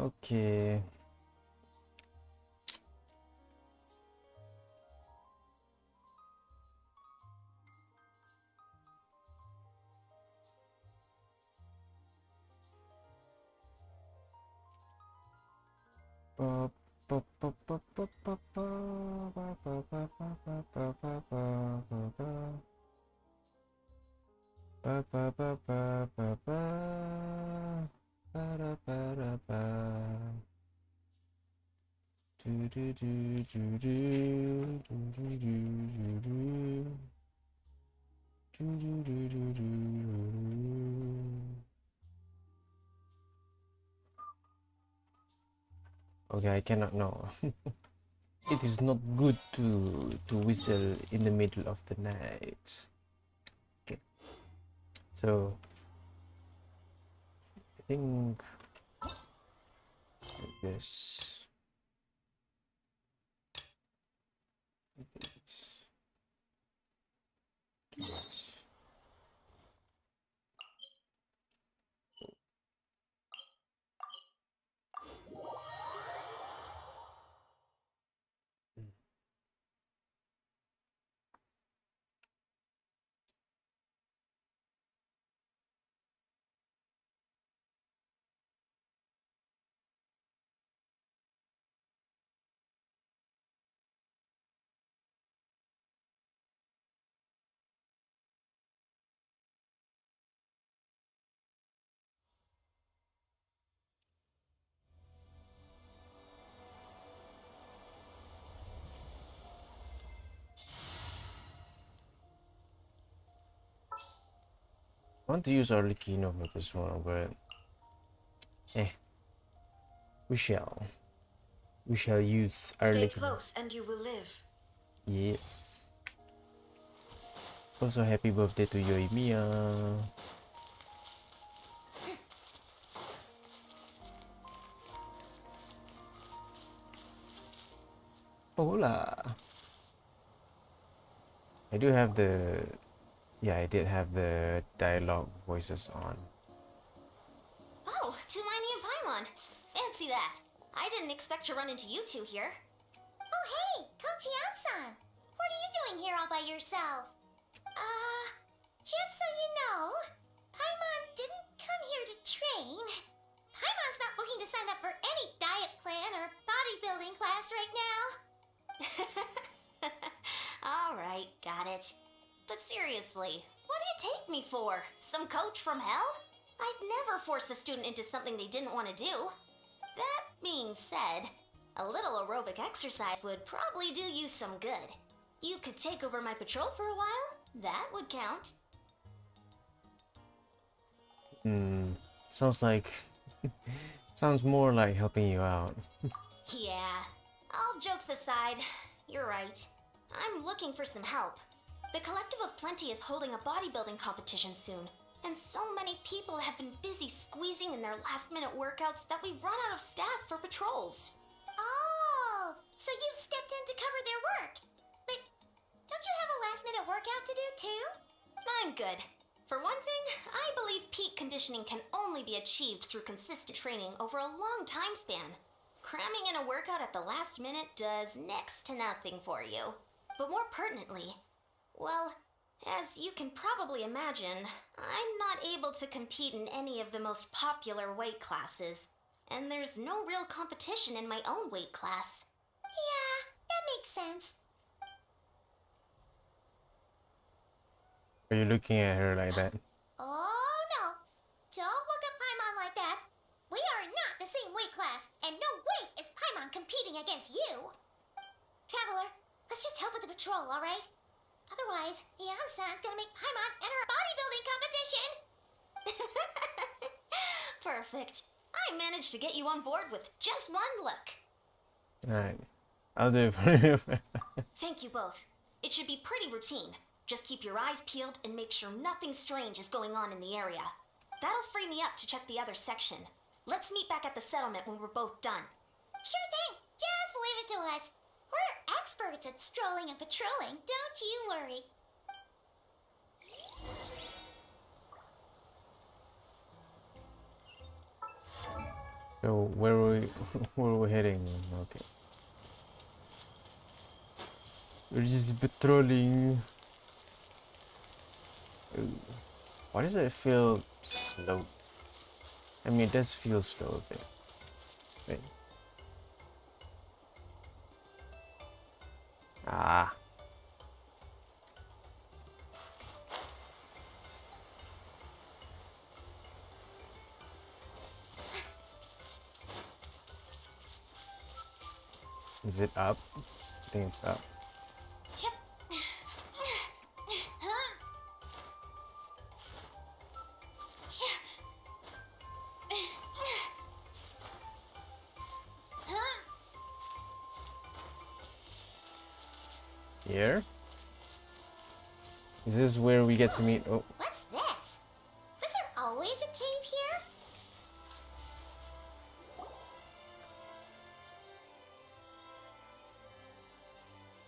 Okay. Okay, I cannot know. It is not good to whistle in the middle of the night. Okay, so I think like this. I want to use Arlecchino for this one, but we shall. We shall use Stay Arlecchino. close and you will live. Yes. Also, happy birthday to Yoimiya. Hola. I do have the... Yeah, I did have the dialogue voices on. Oh, Tulani and Paimon. Fancy that. I didn't expect to run into you two here. Oh hey, Kochian-san. What are you doing here all by yourself? Just so you know, Paimon didn't come here to train. Paimon's not looking to sign up for any diet plan or bodybuilding class right now. Alright, got it. But seriously, what do you take me for? Some coach from hell? I'd never force a student into something they didn't want to do. That being said, a little aerobic exercise would probably do you some good. You could take over my patrol for a while. That would count. Sounds like... sounds more like helping you out. Yeah, all jokes aside, you're right. I'm looking for some help. The Collective of Plenty is holding a bodybuilding competition soon, and so many people have been busy squeezing in their last-minute workouts that we've run out of staff for patrols. Oh, so you've stepped in to cover their work. But don't you have a last-minute workout to do too? I'm good. For one thing, I believe peak conditioning can only be achieved through consistent training over a long time span. Cramming in a workout at the last minute does next to nothing for you. But more pertinently, well, as you can probably imagine, I'm not able to compete in any of the most popular weight classes, and there's no real competition in my own weight class. Yeah, that makes sense. Are you looking at her like that? Oh no, don't look at Paimon like that. We are not the same weight class, and no way is Paimon competing against you. Traveler, let's just help with the patrol, alright? Otherwise, Yan-san's gonna make Paimon enter a bodybuilding competition! Perfect. I managed to get you on board with just one look. Alright. I'll do it for you. Thank you both. It should be pretty routine. Just keep your eyes peeled and make sure nothing strange is going on in the area. That'll free me up to check the other section. Let's meet back at the settlement when we're both done. Sure thing, just leave it to us. We're experts at strolling and patrolling, don't you worry. So where are we where are we heading? Okay. We're just patrolling. Ooh. Why does it feel slow? I mean, it does feel slow a bit. Wait. Ah. Is it up? I think it's up. Here? Is this where we get to meet? Oh, What's this? Was there always a cave here?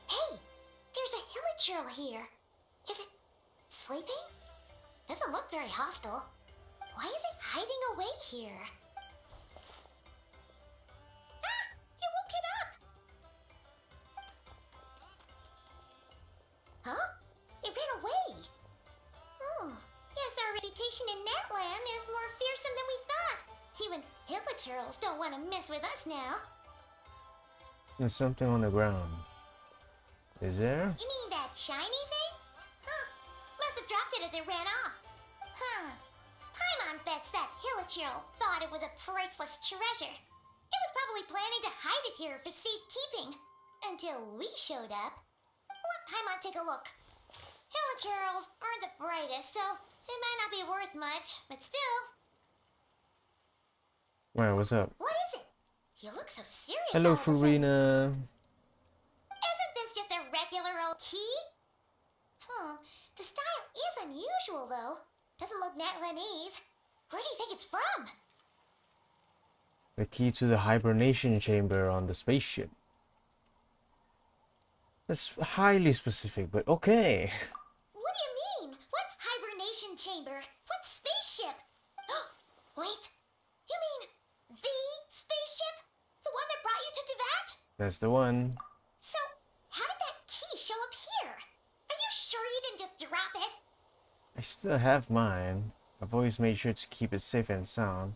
Hey, there's a hilichurl here. Is it sleeping? Doesn't look very hostile. Why is it hiding away here? Ah! You woke it up! Huh? It ran away. Oh, yes, our reputation in Natland is more fearsome than we thought. Even hilichurls don't want to mess with us now. there's something on the ground. Is there? You mean that shiny thing? Huh. Must have dropped it as it ran off. Huh. Paimon bets that hilichurl thought it was a priceless treasure. It was probably planning to hide it here for safekeeping. Until we showed up. Let Paimon take a look. Hilichurls aren't the brightest, so it might not be worth much, but still. Wow, what's up? What is it? You look so serious. Hello, all of a sudden. Farina. Isn't this just a regular old key? The style is unusual, though. Doesn't look Natlanese. Where do you think it's from? The key to the hibernation chamber on the spaceship. That's highly specific, but okay. What do you mean? What hibernation chamber? What spaceship? Wait, you mean the spaceship? The one that brought you to Teyvat? That's the one. So, how did that key show up here? Are you sure you didn't just drop it? I still have mine. I've always made sure to keep it safe and sound.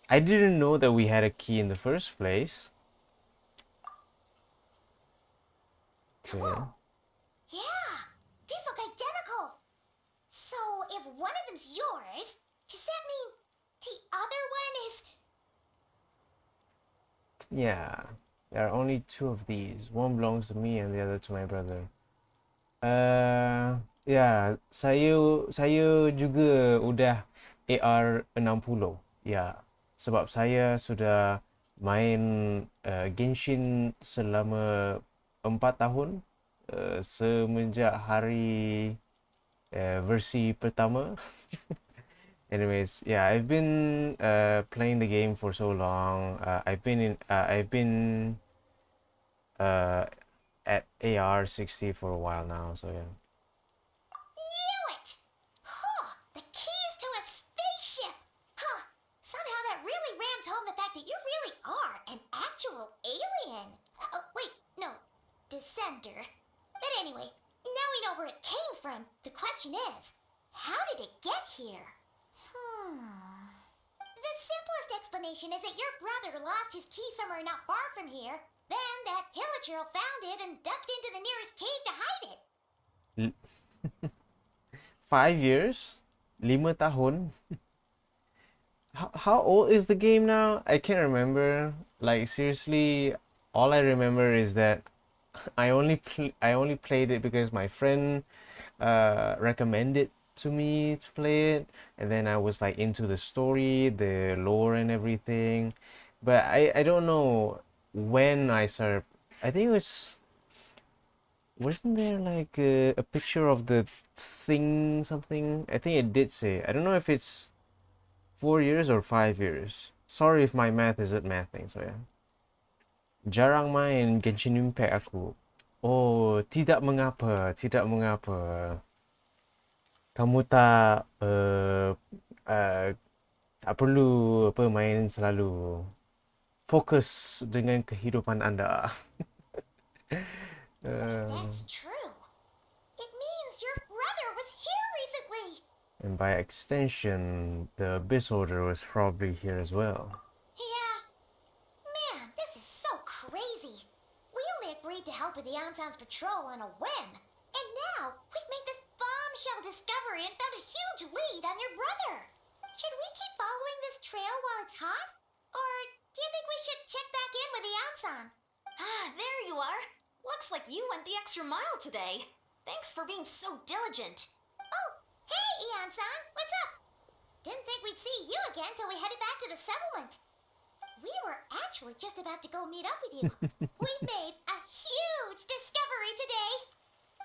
I didn't know that we had a key in the first place. Okay. Whoa. Yeah, these look identical. So, if one of them's yours, does that mean the other one is... Yeah. There are only two of these. One belongs to me and the other to my brother. Ya, saya juga udah AR 60. Ya, sebab saya sudah main Genshin selama 4 tahun semenjak hari versi pertama. Anyways, yeah, I've been playing the game for so long. I've been at AR 60 for a while now, so yeah. Knew it! Huh, the keys to a spaceship! Huh, somehow that really rams home the fact that you really are an actual alien. Wait, no, descender. But anyway, now we know where it came from. The question is, how did it get here? The simplest explanation is that your brother lost his key somewhere not far from here. Then that hilichurl found it and ducked into the nearest cave to hide it. 5 years? 5 tahun? How old is the game now? I can't remember. Like, seriously, all I remember is that I only played it because my friend recommended to me to play it, and then I was like into the story, the lore and everything. But I don't know when I started. I think it wasn't there like a picture of the thing, something? I think it did say. I don't know if it's 4 years or 5 years. Sorry if my math isn't mathing, so yeah. Jarang main Genshin Impact aku. Oh, tidak mengapa, tidak mengapa. Kamu tak Tak perlu apa main selalu fokus dengan kehidupan anda. That's true. It means your brother was here recently. And by extension, the Abyss Order was probably here as well. Yeah. Man, this is so crazy. We only agreed to help with the Anson's patrol on a whim. And now, we've made this bombshell discovery and found a huge lead on your brother. Should we keep following this trail while it's hot? Or do you think we should check back in with the Anson? Ah, there you are. Looks like you went the extra mile today. Thanks for being so diligent. Oh, hey, Eon-san, what's up? Didn't think we'd see you again till we headed back to the settlement. We were actually just about to go meet up with you. We've made a huge discovery today.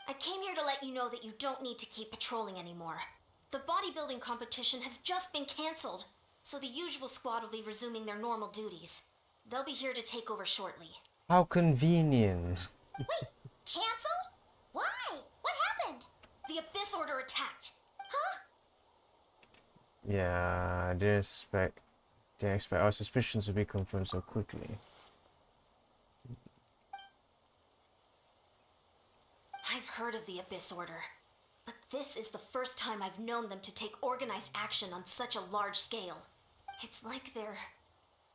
I came here to let you know that you don't need to keep patrolling anymore. The bodybuilding competition has just been cancelled, so the usual squad will be resuming their normal duties. They'll be here to take over shortly. How convenient. Wait, canceled? Why? What happened? The Abyss Order attacked. Huh? Yeah, I didn't expect our suspicions to be confirmed so quickly. I've heard of the Abyss Order, but this is the first time I've known them to take organized action on such a large scale. It's like they're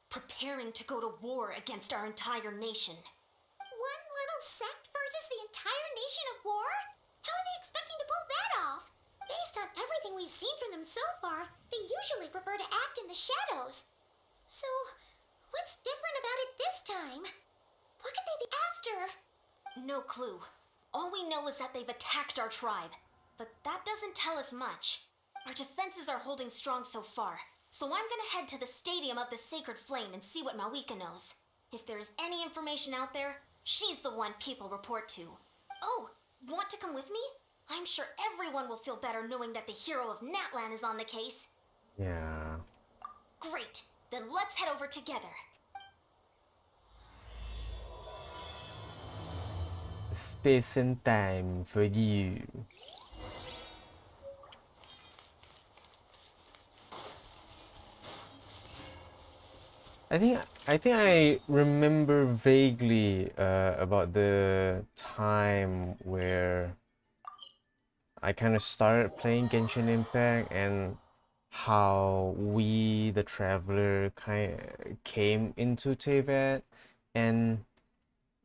preparing to go to war against our entire nation. One little sect versus the entire nation of war? How are they expecting to pull that off? Based on everything we've seen from them so far, they usually prefer to act in the shadows. So, what's different about it this time? What could they be after? No clue. All we know is that they've attacked our tribe, but that doesn't tell us much. Our defenses are holding strong so far, so I'm gonna head to the Stadium of the Sacred Flame and see what Mawika knows. If there's any information out there, she's the one people report to. Oh, want to come with me? I'm sure everyone will feel better knowing that the hero of Natlan is on the case. Yeah. Great, then let's head over together. Space and time for you. I think I remember vaguely about the time where I kind of started playing Genshin Impact and how we, the traveler, came into Teyvat, and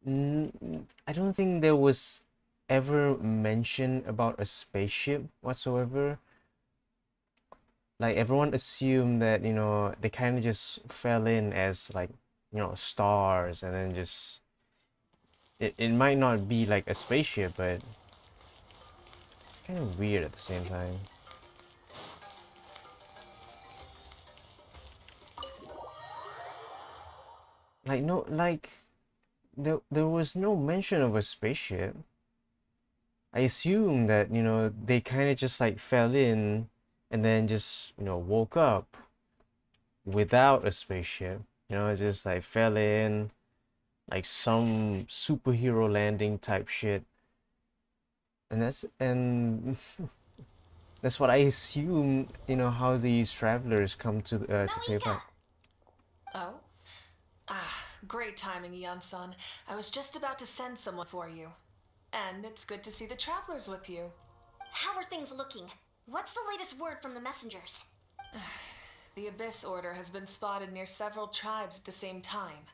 I don't think there was ever mention about a spaceship whatsoever. Like everyone assumed that, you know, they kind of just fell in as like, you know, stars, and then just it might not be like a spaceship, but it's kind of weird at the same time. Like no, like there was no mention of a spaceship. I assume that, you know, they kind of just like fell in and then just, you know, woke up without a spaceship. You know, just like fell in like some superhero landing type shit. And that's what I assume, you know, how these travelers come to Teyvat. Mawika! Oh? Ah, great timing, Eon-san. I was just about to send someone for you. And it's good to see the travelers with you. How are things looking? What's the latest word from the messengers? The Abyss Order has been spotted near several tribes at the same time.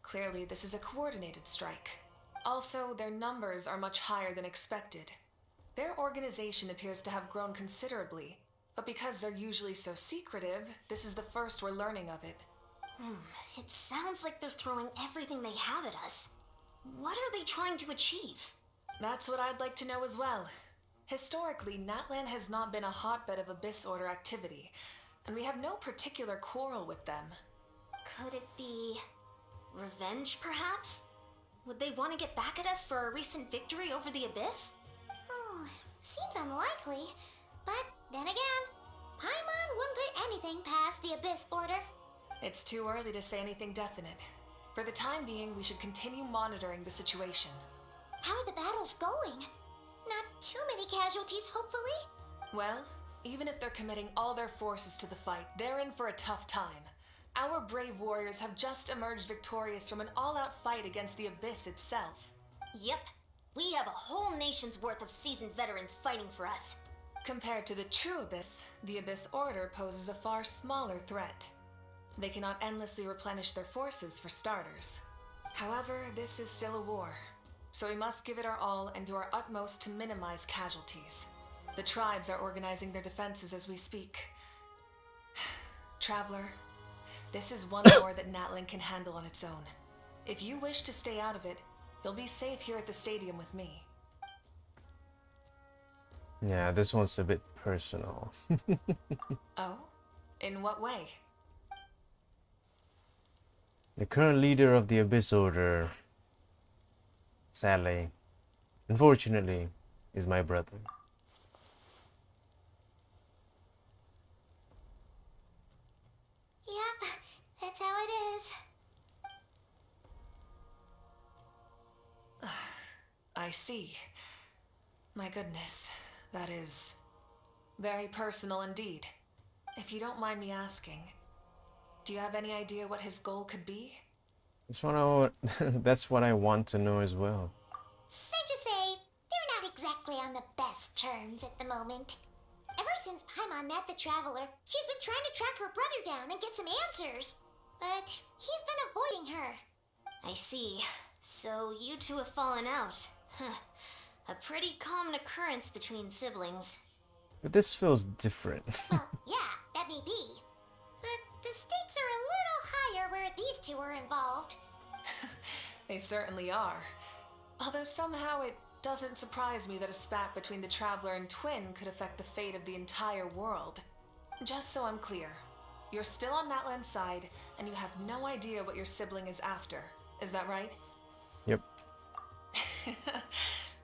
Clearly, this is a coordinated strike. Also, their numbers are much higher than expected. Their organization appears to have grown considerably, but because they're usually so secretive, this is the first we're learning of it. It sounds like they're throwing everything they have at us. What are they trying to achieve? That's what I'd like to know as well. Historically, Natlan has not been a hotbed of Abyss Order activity, and we have no particular quarrel with them. Could it be revenge, perhaps? Would they want to get back at us for a recent victory over the Abyss? Oh, seems unlikely. But then again, Paimon wouldn't put anything past the Abyss Order. It's too early to say anything definite. For the time being, we should continue monitoring the situation. How are the battles going? Not too many casualties, hopefully? Well, Even if they're committing all their forces to the fight, they're in for a tough time. Our brave warriors have just emerged victorious from an all-out fight against the Abyss itself. Yep, we have a whole nation's worth of seasoned veterans fighting for us. Compared to the true Abyss, the Abyss Order poses a far smaller threat. They cannot endlessly replenish their forces for starters. However, this is still a war, so we must give it our all and do our utmost to minimize casualties. The tribes are organizing their defenses as we speak. Traveler, this is one war that Natlan can handle on its own. If you wish to stay out of it, you'll be safe here at the stadium with me. Yeah, this one's a bit personal. Oh? In what way? The current leader of the Abyss Order, sadly, unfortunately, is my brother. Yep, that's how it is. I see. My goodness, that is very personal indeed. If you don't mind me asking, do you have any idea what his goal could be? That's what I want to know as well. Safe to say, they're not exactly on the best terms at the moment. Ever since Paimon met the Traveler, she's been trying to track her brother down and get some answers. But he's been avoiding her. I see. So you two have fallen out. Huh. A pretty common occurrence between siblings. But this feels different. Well, yeah, that may be. But the stakes are a little higher where these two are involved. They certainly are. Although somehow it doesn't surprise me that a spat between the Traveler and Twin could affect the fate of the entire world. Just so I'm clear, you're still on Natlan's side, and you have no idea what your sibling is after. Is that right? Yep.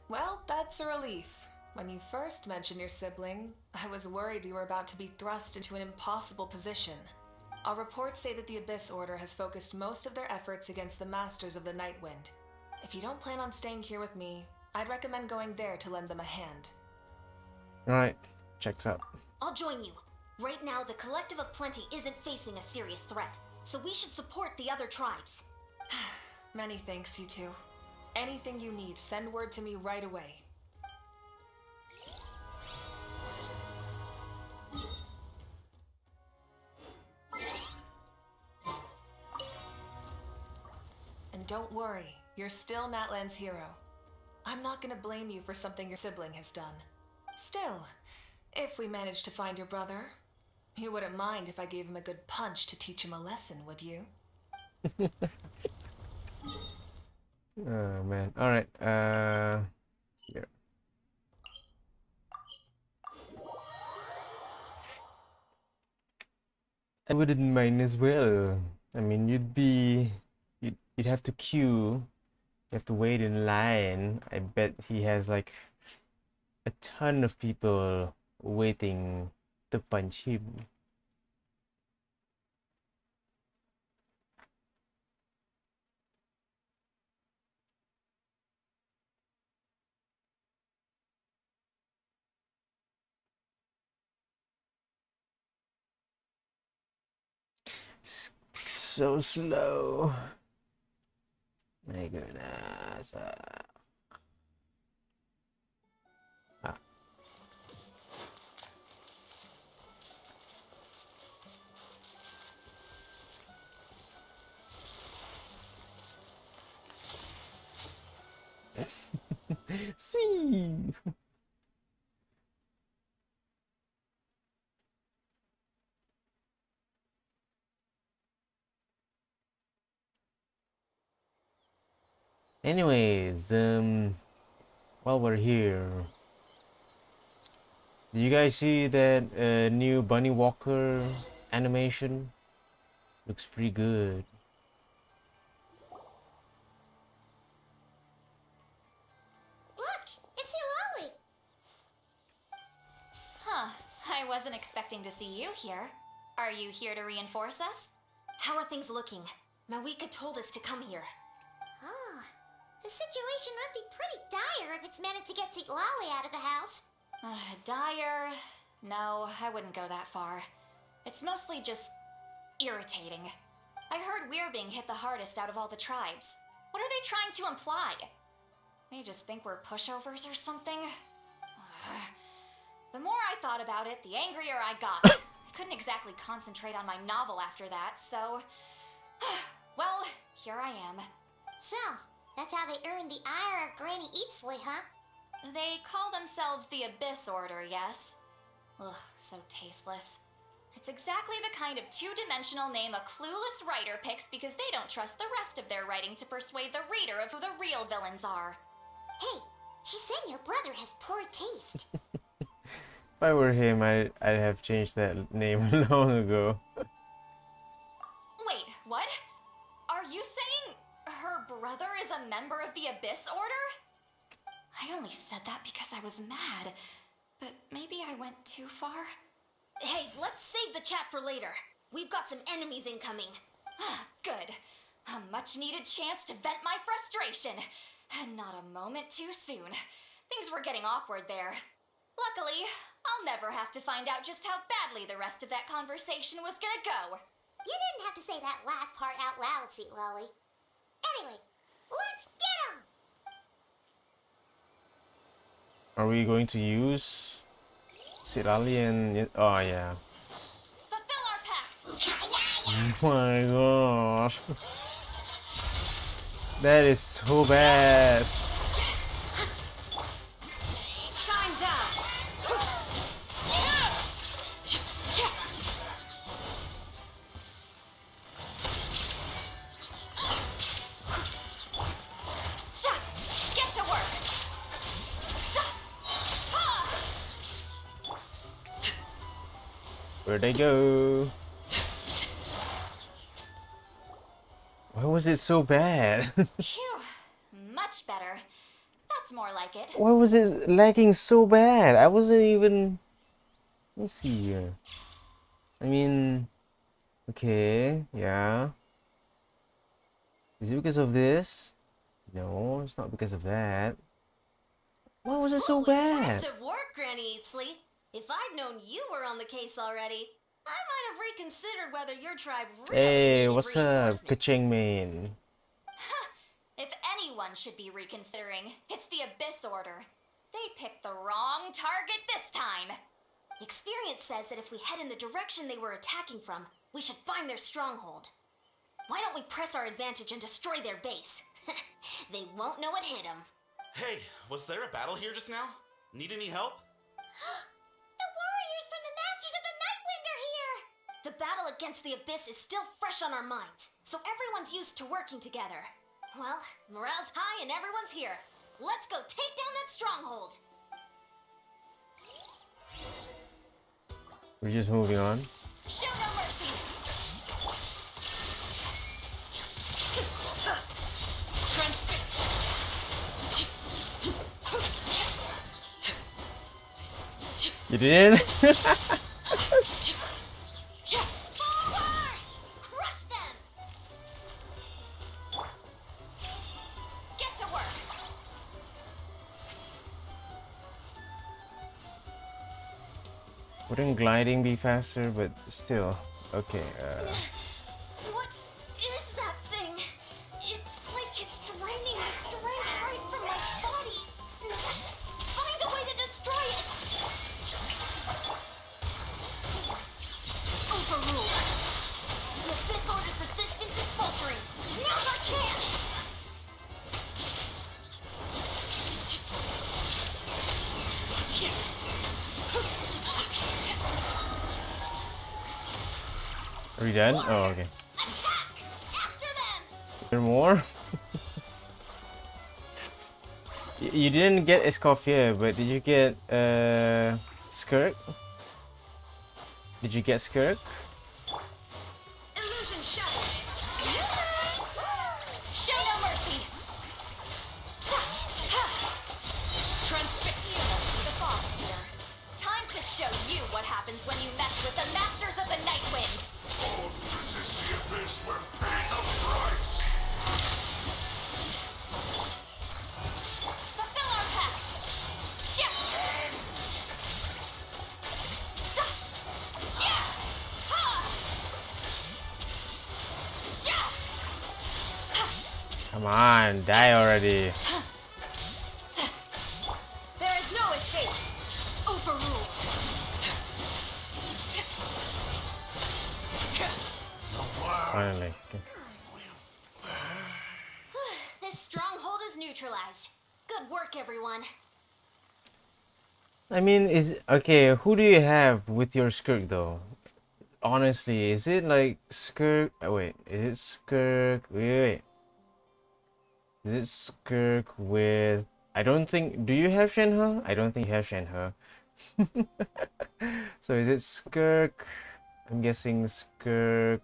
Well, that's a relief. When you first mentioned your sibling, I was worried we were about to be thrust into an impossible position. Our reports say that the Abyss Order has focused most of their efforts against the Masters of the Nightwind. If you don't plan on staying here with me, I'd recommend going there to lend them a hand. Alright, checks out. I'll join you. Right now, the Collective of Plenty isn't facing a serious threat, so we should support the other tribes. Many thanks, you two. Anything you need, send word to me right away. And don't worry, you're still Natlan's hero. I'm not gonna blame you for something your sibling has done. Still, if we manage to find your brother, you wouldn't mind if I gave him a good punch to teach him a lesson, would you? Oh man. Alright, here. I wouldn't mind as well. I mean, you'd have to queue. You have to wait in line. I bet he has like a ton of people waiting to punch him. So slow. My goodness. Ah. Sweet. Anyways, while we're here, do you guys see that new Bunny Walker animation? Looks pretty good. Look, it's Eulalie. Huh, I wasn't expecting to see you here. Are you here to reinforce us? How are things looking? Mawika told us to come here. Oh, the situation must be pretty dire if it's managed to get Eulalie out of the house. Dire... No, I wouldn't go that far. It's mostly just irritating. I heard we're being hit the hardest out of all the tribes. What are they trying to imply? They just think we're pushovers or something? The more I thought about it, the angrier I got. I couldn't exactly concentrate on my novel after that, so... well, here I am. So, that's how they earned the ire of Granny Eatsley, huh? They call themselves the Abyss Order, yes? Ugh, so tasteless. It's exactly the kind of two-dimensional name a clueless writer picks because they don't trust the rest of their writing to persuade the reader of who the real villains are. Hey, she's saying your brother has poor taste. If I were him, I'd have changed that name long ago. Wait, what? Are you saying her brother is a member of the Abyss Order? I only said that because I was mad, but maybe I went too far. Hey, let's save the chat for later. We've got some enemies incoming. Good. A much-needed chance to vent my frustration. And not a moment too soon. Things were getting awkward there. Luckily, I'll never have to find out just how badly the rest of that conversation was gonna go. You didn't have to say that last part out loud, Sweet Lolly. Anyway, let's get him! Are we going to use Sirali and... oh yeah. Fulfill our pact! Oh my god. That is so bad. Shine down! Get to work! Where'd they go? Why was it so bad? Phew, much better. That's more like it. Why was it lagging so bad? I wasn't even... Let me see here. I mean... Okay, yeah. Is it because of this? No, it's not because of that. Why was it so bad? Impressive work, Granny Eatsley. If I'd known you were on the case already, I might have reconsidered whether your tribe really Hey, needed what's up, reinforcements. Kaching main? If anyone should be reconsidering, it's the Abyss Order. They picked the wrong target this time. Experience says that if we head in the direction they were attacking from, we should find their stronghold. Why don't we press our advantage and destroy their base? They won't know what hit them. Hey, was there a battle here just now? Need any help? The warriors from the Masters of the Nightwind are here! The battle against the Abyss is still fresh on our minds, so everyone's used to working together. Well, morale's high and everyone's here. Let's go take down that stronghold! We're just moving on. Show no mercy! Transfix! You did? Forward! Crush them! Get to work! Wouldn't gliding be faster, but still. Okay, What is that thing? It's like it's draining the strength right from my body. Find a way to destroy it! Overruled. The Abyss Order's resistance is faltering. Now's our chance! are we done? Oh, okay. Attack! After them! Is there more? You didn't get Escoffier, but did you get Skirk? Did you get Skirk? Illusion shattered! Show no mercy! Transfix! The boss here. Time to show you what happens when you mess with the Masters of the Nightwind! All who resist the abyss will pay the price! Fulfill our pact! Ship! Come on, die already. There is no escape. Overruled. Finally. This stronghold is neutralized. Good work, everyone. I mean, okay, who do you have with your Skirk though? Honestly, is it like Skirk? Oh, wait, is it Skirk? Wait. Is it Skirk with? I don't think. Do you have Shenhe? I don't think you have Shenhe. So is it Skirk? I'm guessing Skirk,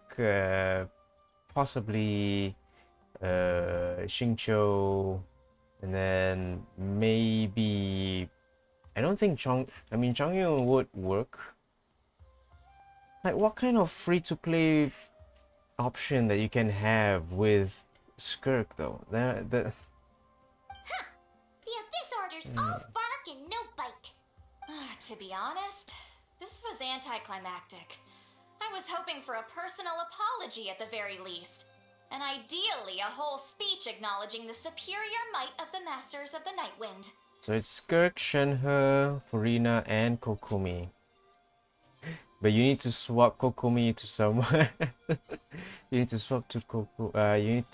possibly Xingqiu, and then maybe I don't think Chongyun would work. Like, what kind of free-to-play option that you can have with Skirk though? The Abyss Order's all bark and no bite. To be honest, this was anticlimactic. I was hoping for a personal apology at the very least. And ideally, a whole speech acknowledging the superior might of the Masters of the Nightwind. So it's Skirk, Shenhe, Furina, and Kokumi. But you need to swap Kokumi to someone. You need to swap Kokumi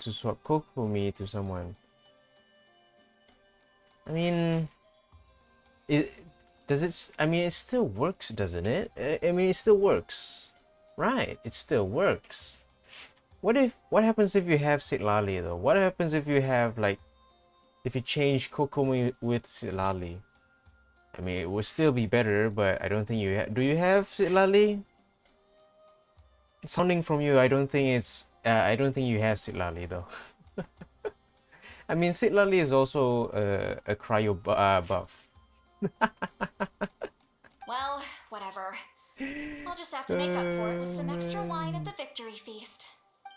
to someone. I mean, I mean, it still works, doesn't it? I mean, it still works, right? It still works. What happens if you have Sitlali though? What happens if you have if you change Kokumi with Sitlali? I mean, it would still be better, but I don't think you have. Do you have Sitlali? Sounding from you, I don't think you have Sitlali though. I mean, Sitlali is also a cryo buff. Well, whatever. I'll just have to make up for it with some extra wine at the victory feast.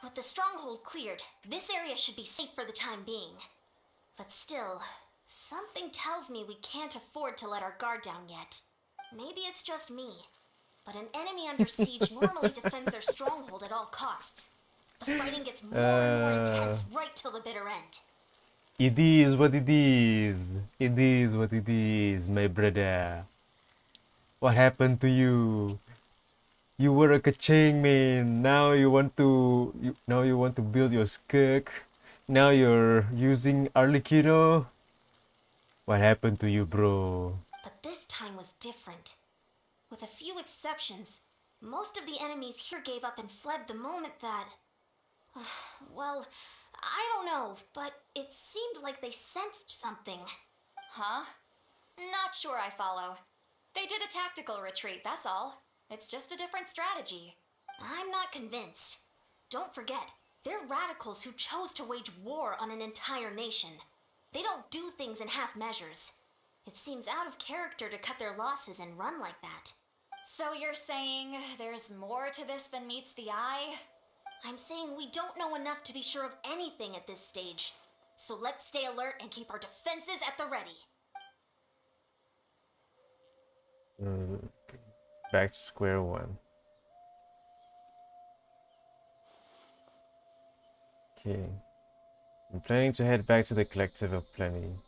With the stronghold cleared, this area should be safe for the time being. But still, something tells me we can't afford to let our guard down yet. Maybe it's just me, but an enemy under siege normally defends their stronghold at all costs. The fighting gets more and more intense right till the bitter end. It is what it is. It is what it is, my brother. What happened to you? You were a Kaching man. Now you want to build your Skirk. Now you're using Arlecchino. What happened to you, bro? But this time was different. With a few exceptions, most of the enemies here gave up and fled the moment that... well, I don't know, but it seemed like they sensed something. Huh? Not sure I follow. They did a tactical retreat, that's all. It's just a different strategy. I'm not convinced. Don't forget, they're radicals who chose to wage war on an entire nation. They don't do things in half measures. It seems out of character to cut their losses and run like that. So you're saying there's more to this than meets the eye? I'm saying we don't know enough to be sure of anything at this stage. So let's stay alert and keep our defenses at the ready. Back to square one. Okay. I'm planning to head back to the Collective of Plenty.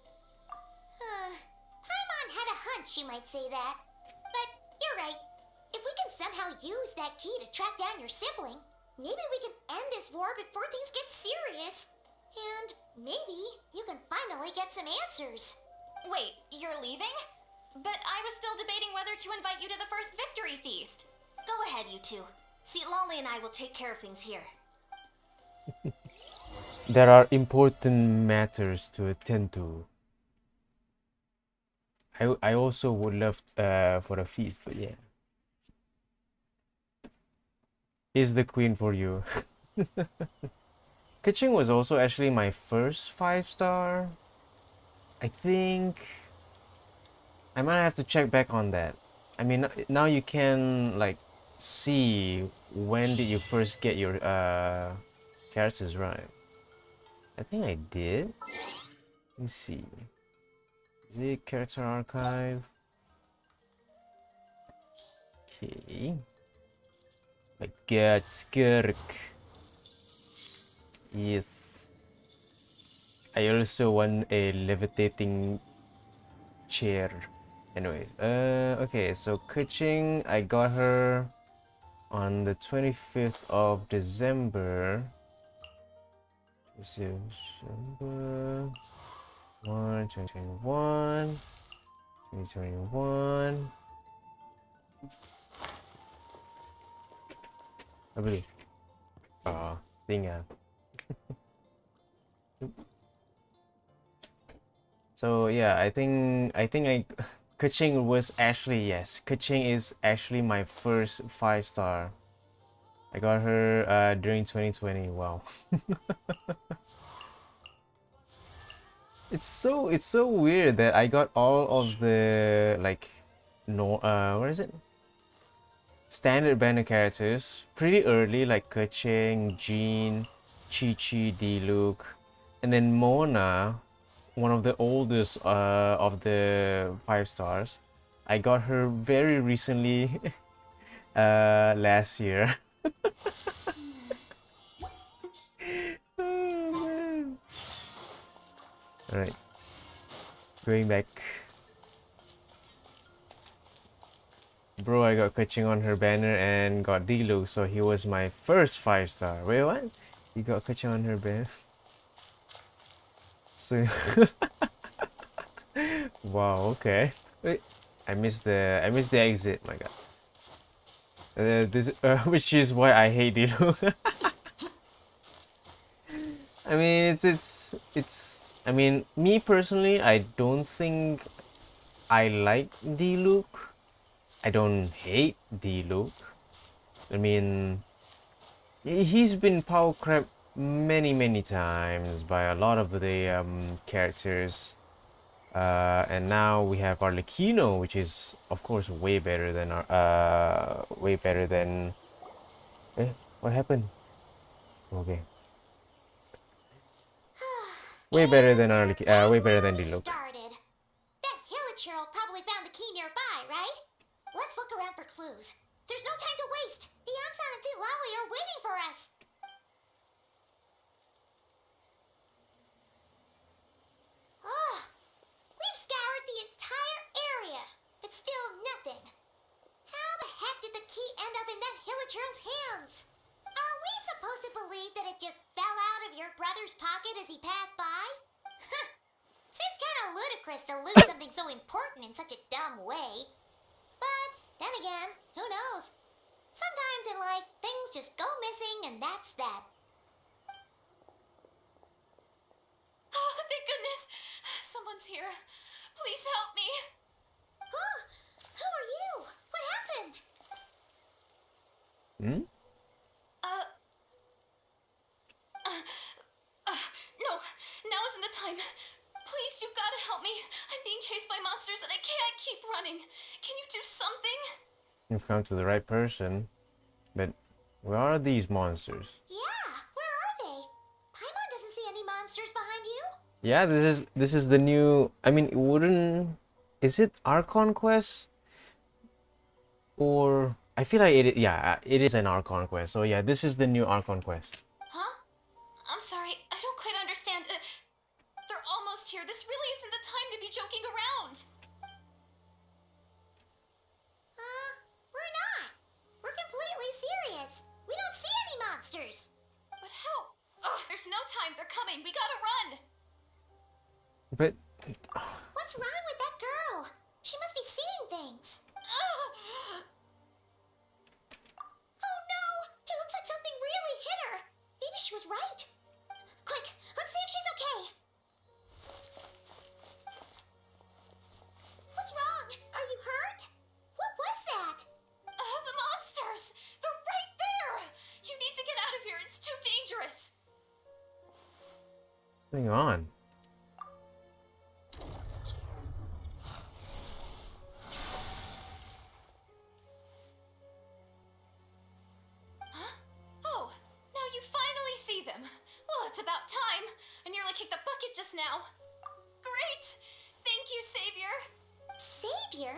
Paimon had a hunch you might say that. But you're right. If we can somehow use that key to track down your sibling, maybe we can end this war before things get serious. And maybe you can finally get some answers. Wait, you're leaving? But I was still debating whether to invite you to the first victory feast. Go ahead, you two. Sitlali and I will take care of things here. There are important matters to attend to. I also would love for a feast, but yeah. Is the queen for you? Kaching was also actually my first 5-star. I think I might have to check back on that. I mean, now you can like see when did you first get your characters, right? I think I did. Let me see. Is it character archive? Okay. I got Skirk. Yes. I also want a levitating chair. Anyways, okay, so Kuching, I got her on the 25th of December. This is December 1, 2021. 2021. I believe. Tinggal. So yeah, Kuching was actually, yes, Kuching is actually my first 5-star. I got her during 2020. Wow. It's so weird that I got all of the like what is it? Standard banner characters pretty early, like Kuching, Jean, Chi-Chi, Diluc, and then Mona, one of the oldest of the 5-stars. I got her very recently last year. Oh, man. All right, going back. Bro, I got Kuching on her banner and got Diluc, so he was my first 5-star. Wait, what? You got Kuching on her banner? So, wow, okay. Wait, I missed the exit. My God. Which is why I hate Diluc. I mean, it's. I mean, me personally, I don't think I like Diluc. I don't hate Diluc. I mean, he's been power crept many times by a lot of the characters. And now we have Arlecchino, which is of course way better than what happened? Okay. Way better than way better than Diluc. Started. That Hilichurl probably found the key nearby, right? Let's look around for clues. There's no time to waste. The Ansan and Lally are waiting for us. Oh, we've scoured the entire area, but still nothing. How the heck did the key end up in that Hilichurl's hands? Are we supposed to believe that it just fell out of your brother's pocket as he passed by? Seems kind of ludicrous to lose something so important in such a dumb way. But then again, who knows? Sometimes in life, things just go missing and that's that. Oh, thank goodness! Someone's here. Please help me. Huh? Who are you? What happened? Hmm? No, now isn't the time. Please, you've got to help me. I'm being chased by monsters and I can't keep running. Can you do something? You've come to the right person, but where are these monsters? Yeah, where are they? Paimon doesn't see any monsters behind you. Yeah, this is the new. I mean, it wouldn't. Is it Archon Quest? Or I feel like it. Yeah, it is an Archon Quest. So yeah, this is the new Archon Quest. Huh? I'm sorry, I don't quite understand. They're almost here. This really isn't the time to be joking around. We're not. We're completely serious. We don't see any monsters. But how? Ugh, there's no time. They're coming. We gotta run. But What's wrong with that girl? She must be seeing things. Ugh. Oh no! It looks like something really hit her. Maybe she was right. Quick, let's see if she's okay. What's wrong? Are you hurt? What was that? The monsters! They're right there! You need to get out of here. It's too dangerous. what's going on? Oh, now you finally see them. Well, it's about time. I nearly kicked the bucket just now. Great! Thank you, Savior. Savior?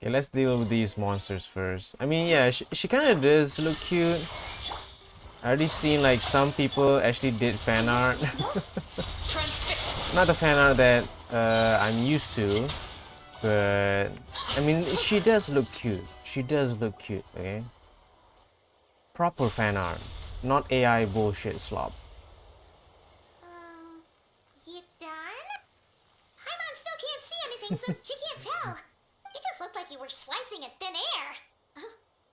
Okay, let's deal with these monsters first. I mean, yeah, she kind of does look cute. I already seen like some people actually did fan art. Transfixed. Not the fan art that I'm used to, but I mean she does look cute. She does look cute, okay? Proper fan art, not AI bullshit slop. You done? Paimon still can't see anything, so she can't tell. It just looked like you were slicing at thin air.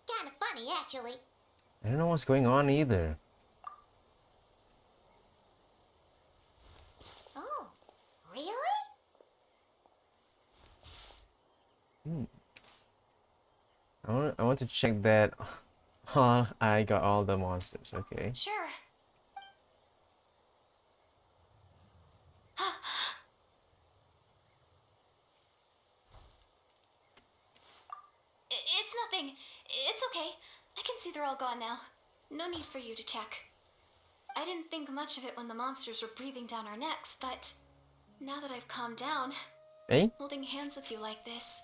Kinda funny, actually. I don't know what's going on either. Oh, really? I want to check that. Oh, I got all the monsters. Okay. Sure. It's nothing. It's okay. I can see they're all gone now. No need for you to check. I didn't think much of it when the monsters were breathing down our necks, but now that I've calmed down, Hey, holding hands with you like this,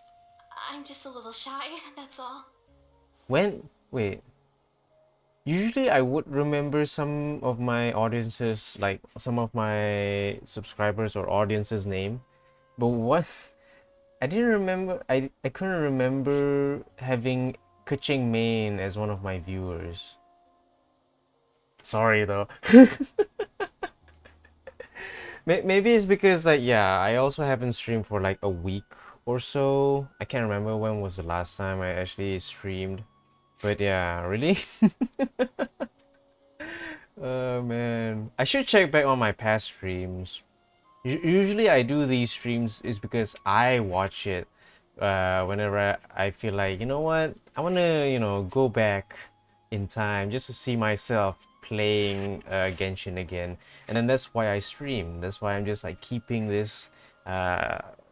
I'm just a little shy, that's all. wait. Usually I would remember some of my audiences, like some of my subscribers or audience's name, but what I didn't remember. I couldn't remember having Kuching Main as one of my viewers. Sorry though. Maybe it's because like yeah, I also haven't streamed for like a week or so. I can't remember when was the last time I actually streamed. But yeah, really? Oh man. I should check back on my past streams. Usually I do these streams is because I watch it whenever I feel like, you know what? I want to, go back in time just to see myself playing Genshin again. And then that's why I stream. That's why I'm just like keeping this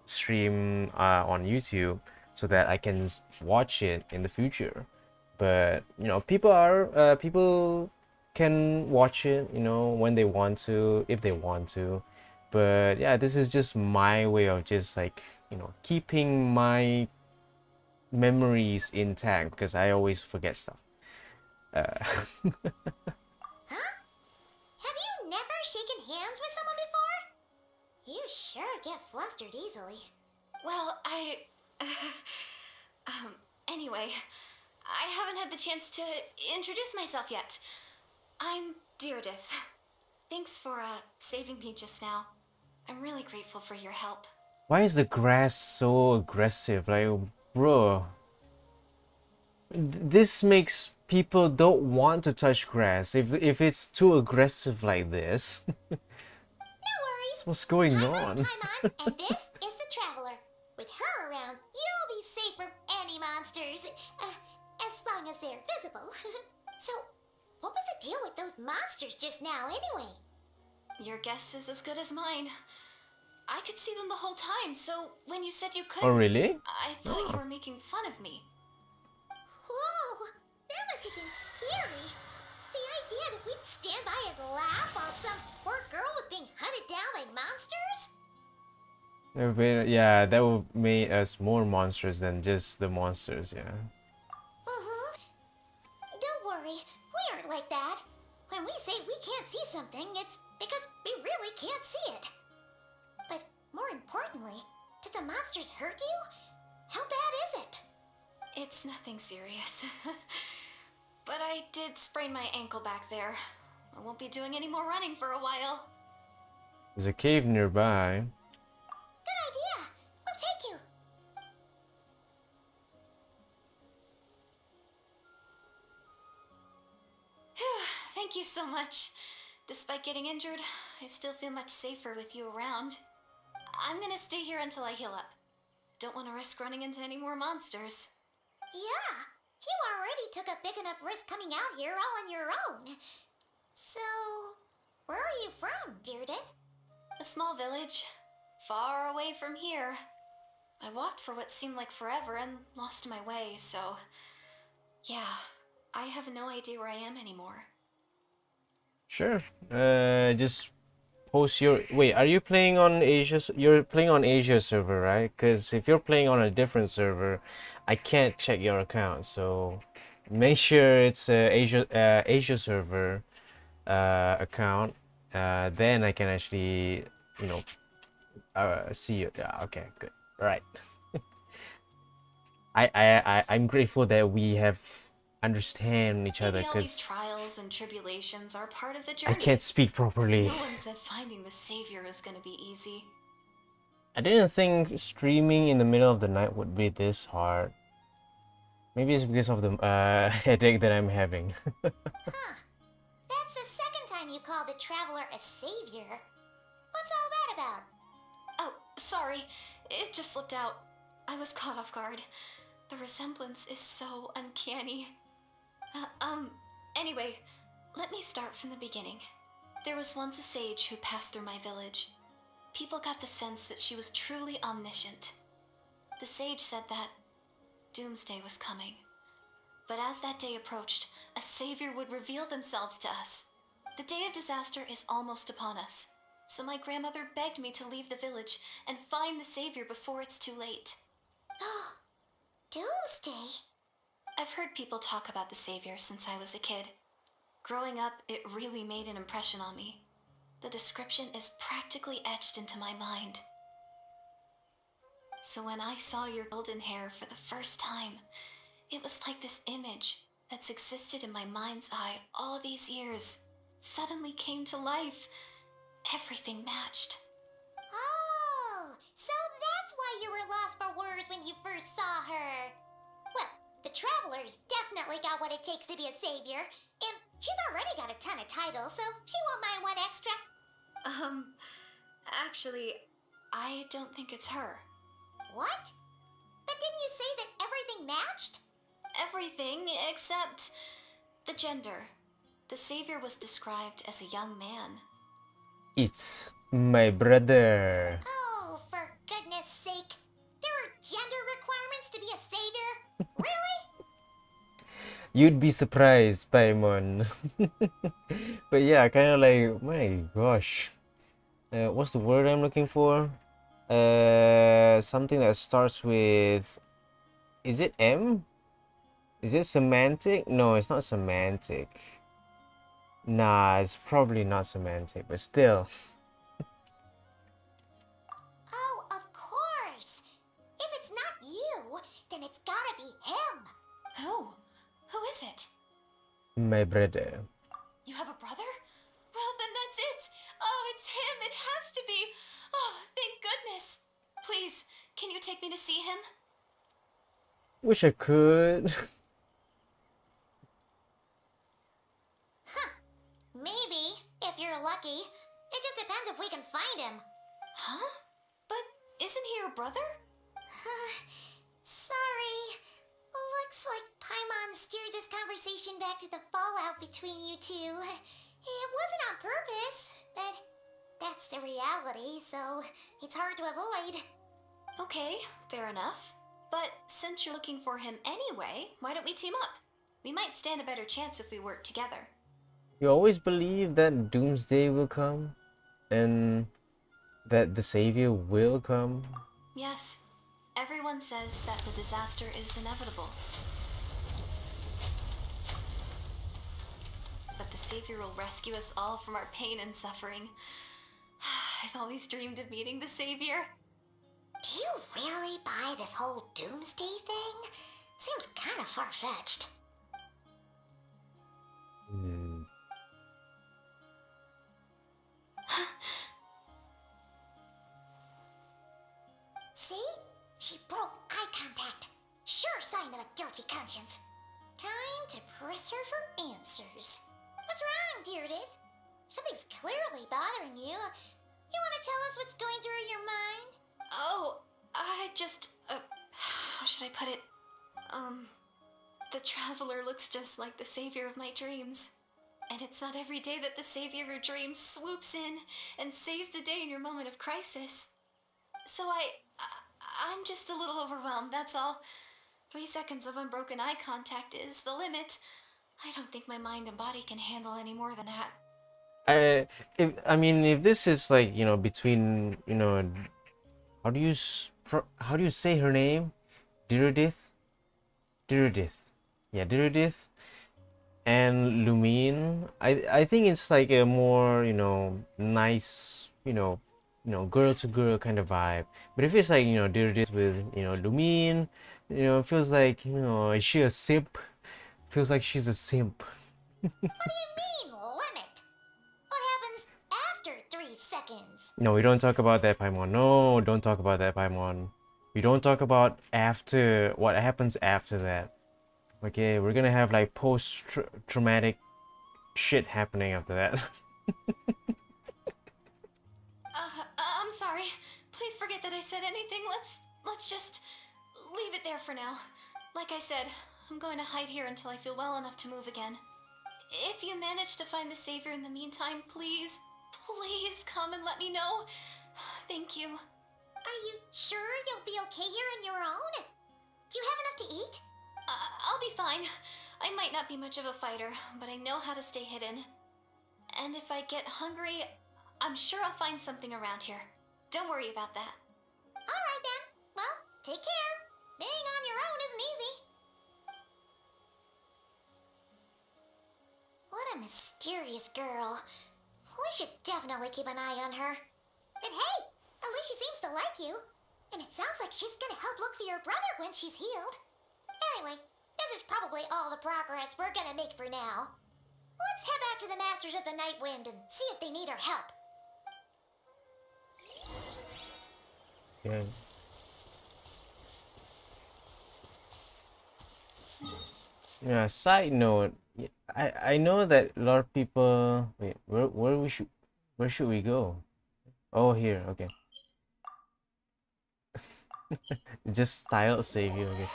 stream on YouTube so that I can watch it in the future. But people can watch it, when they want to, if they want to. But yeah, this is just my way of just like, keeping my memories intact because I always forget stuff. Huh? Have you never shaken hands with someone before? You sure get flustered easily. Well, anyway, I haven't had the chance to introduce myself yet. I'm Deardith. Thanks for, saving me just now. I'm really grateful for your help. Why is the grass so aggressive? Like, bro, this makes people don't want to touch grass if it's too aggressive like this. No worries. What's going Paimon's on? Paimon, and this is the Traveler. With her around, you'll be safe from any monsters, as long as they're visible. So, what was the deal with those monsters just now, anyway? Your guess is as good as mine. I could see them the whole time, so when you said you Oh, couldn't, really? I thought you Oh. were making fun of me. Whoa, that must have been scary. The idea that we'd stand by and laugh while some poor girl was being hunted down by monsters? Yeah, that would make us more monsters than just the monsters, yeah. Uh-huh. Don't worry, we aren't like that. When we say we can't see something, it's because we really can't see it. But more importantly, did the monsters hurt you? How bad is it? It's nothing serious. But I did sprain my ankle back there. I won't be doing any more running for a while. There's a cave nearby. Good idea. We'll take you. Thank you so much. Despite getting injured, I still feel much safer with you around. I'm gonna stay here until I heal up. Don't want to risk running into any more monsters. Yeah, you already took a big enough risk coming out here all on your own. So, where are you from, Deardith? A small village, far away from here. I walked for what seemed like forever and lost my way, so... yeah, I have no idea where I am anymore. Sure. Just post your... Wait, are you playing on Asia? You're playing on Asia server, right? Because if you're playing on a different server, I can't check your account, so make sure it's a Asia server account. Then I can actually, you know, see it. Yeah, okay, good. Right. I'm grateful that we have understand each other, Maybe all these because trials and tribulations are part of the I journey. can't speak properly. No one said finding the savior is gonna be easy. I didn't think streaming in the middle of the night would be this hard. Maybe it's because of the headache that I'm having. Huh. That's the second time you called the Traveler a savior. What's all that about? Oh, sorry. It just slipped out. I was caught off guard. The resemblance is so uncanny. Anyway, let me start from the beginning. There was once a sage who passed through my village. People got the sense that she was truly omniscient. The sage said that doomsday was coming. But as that day approached, a savior would reveal themselves to us. The day of disaster is almost upon us, so my grandmother begged me to leave the village and find the savior before it's too late. Doomsday? I've heard people talk about the savior since I was a kid. Growing up, it really made an impression on me. The description is practically etched into my mind. So when I saw your golden hair for the first time, it was like this image that's existed in my mind's eye all these years suddenly came to life. Everything matched. Oh, so that's why you were lost for words when you first saw her. Well, the Traveler's definitely got what it takes to be a savior, and she's already got a ton of titles, so she won't mind one extra. Actually, I don't think it's her. What? But didn't you say that everything matched? Everything except the gender. The savior was described as a young man. It's my brother. Oh, for goodness sake. There are gender requirements to be a savior? Really? You'd be surprised, Paimon. But yeah, kind of like, my gosh. What's the word I'm looking for? Something that starts with... Is it M? Is it semantic? No, it's not semantic. Nah, it's probably not semantic, but still. Oh, of course. If it's not you, then it's gotta be him. Who? Who is it? My brother. You have a brother? Well, then that's it. Oh, it's him. It has to be. Oh, thank goodness. Please, can you take me to see him? Wish I could. Huh. Maybe, if you're lucky. It just depends if we can find him. Huh? But isn't he your brother? Sorry. Looks like Paimon steered this conversation back to the fallout between you two. It wasn't on purpose, but that's the reality, so it's hard to avoid. Okay, fair enough. But since you're looking for him anyway, why don't we team up? We might stand a better chance if we work together. You always believe that doomsday will come? And that the savior will come? Yes, everyone says that the disaster is inevitable. But the savior will rescue us all from our pain and suffering. I've always dreamed of meeting the savior. Do you really buy this whole doomsday thing? Seems kind of far-fetched. See? She broke eye contact. Sure sign of a guilty conscience. Time to press her for answers. What's wrong, Deirdis? Something's clearly bothering you. You want to tell us what's going through your mind? Oh, I just, how should I put it? The traveler looks just like the savior of my dreams. And it's not every day that the savior of your dreams swoops in and saves the day in your moment of crisis. So I'm just a little overwhelmed, that's all. 3 seconds of unbroken eye contact is the limit. I don't think my mind and body can handle any more than that. If this is like, between, how do you say her name? Deirdith? Deirdith. yeah, Diridith and Lumine. I think it's like a more, you know, nice, girl to girl kind of vibe. But if it's like, Diridith with, Lumine, it feels like, is she a simp? Feels like she's a simp. What do you mean, limit? What happens after 3 seconds? No, we don't talk about that, Paimon. No, don't talk about that, Paimon. We don't talk about after what happens after that. Okay, we're gonna have like post-traumatic shit happening after that. I'm sorry. Please forget that I said anything. Let's just leave it there for now. Like I said, I'm going to hide here until I feel well enough to move again. If you manage to find the savior in the meantime, please come and let me know. Thank you. Are you sure you'll be okay here on your own? Do you have enough to eat? I'll be fine. I might not be much of a fighter, but I know how to stay hidden. And if I get hungry, I'm sure I'll find something around here. Don't worry about that. Alright then. Well, take care. Being on your own isn't easy. What a mysterious girl. We should definitely keep an eye on her. And hey, at least she seems to like you. And it sounds like she's gonna help look for your brother when she's healed. Anyway, this is probably all the progress we're gonna make for now. Let's head back to the Masters of the Night Wind and see if they need our help. Okay. Yeah, side note, I know that a lot of people wait, where should we go? Oh, here, okay. Just style savior, okay.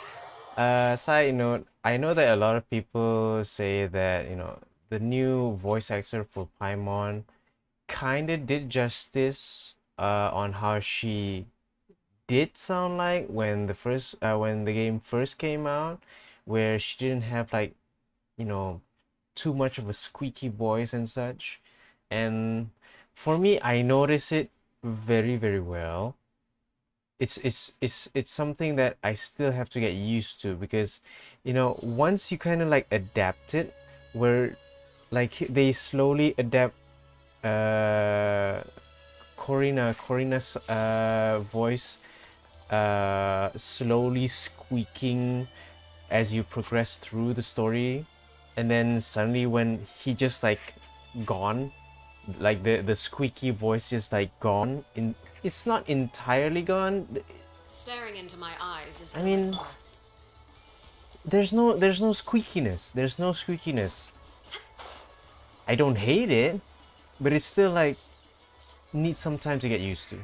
Side note, I know that a lot of people say that, the new voice actor for Paimon kinda did justice on how she did sound like when the game first came out, where she didn't have like, too much of a squeaky voice and such. And for me, I notice it very, very well. It's something that I still have to get used to because, once you kind of like adapt it, where like they slowly adapt Corina's voice slowly squeaking as you progress through the story, and then suddenly when he just like gone, like the squeaky voice just like gone, it's not entirely gone. Staring into my eyes is I mean, there's no squeakiness. I don't hate it, but it's still like needs some time to get used to.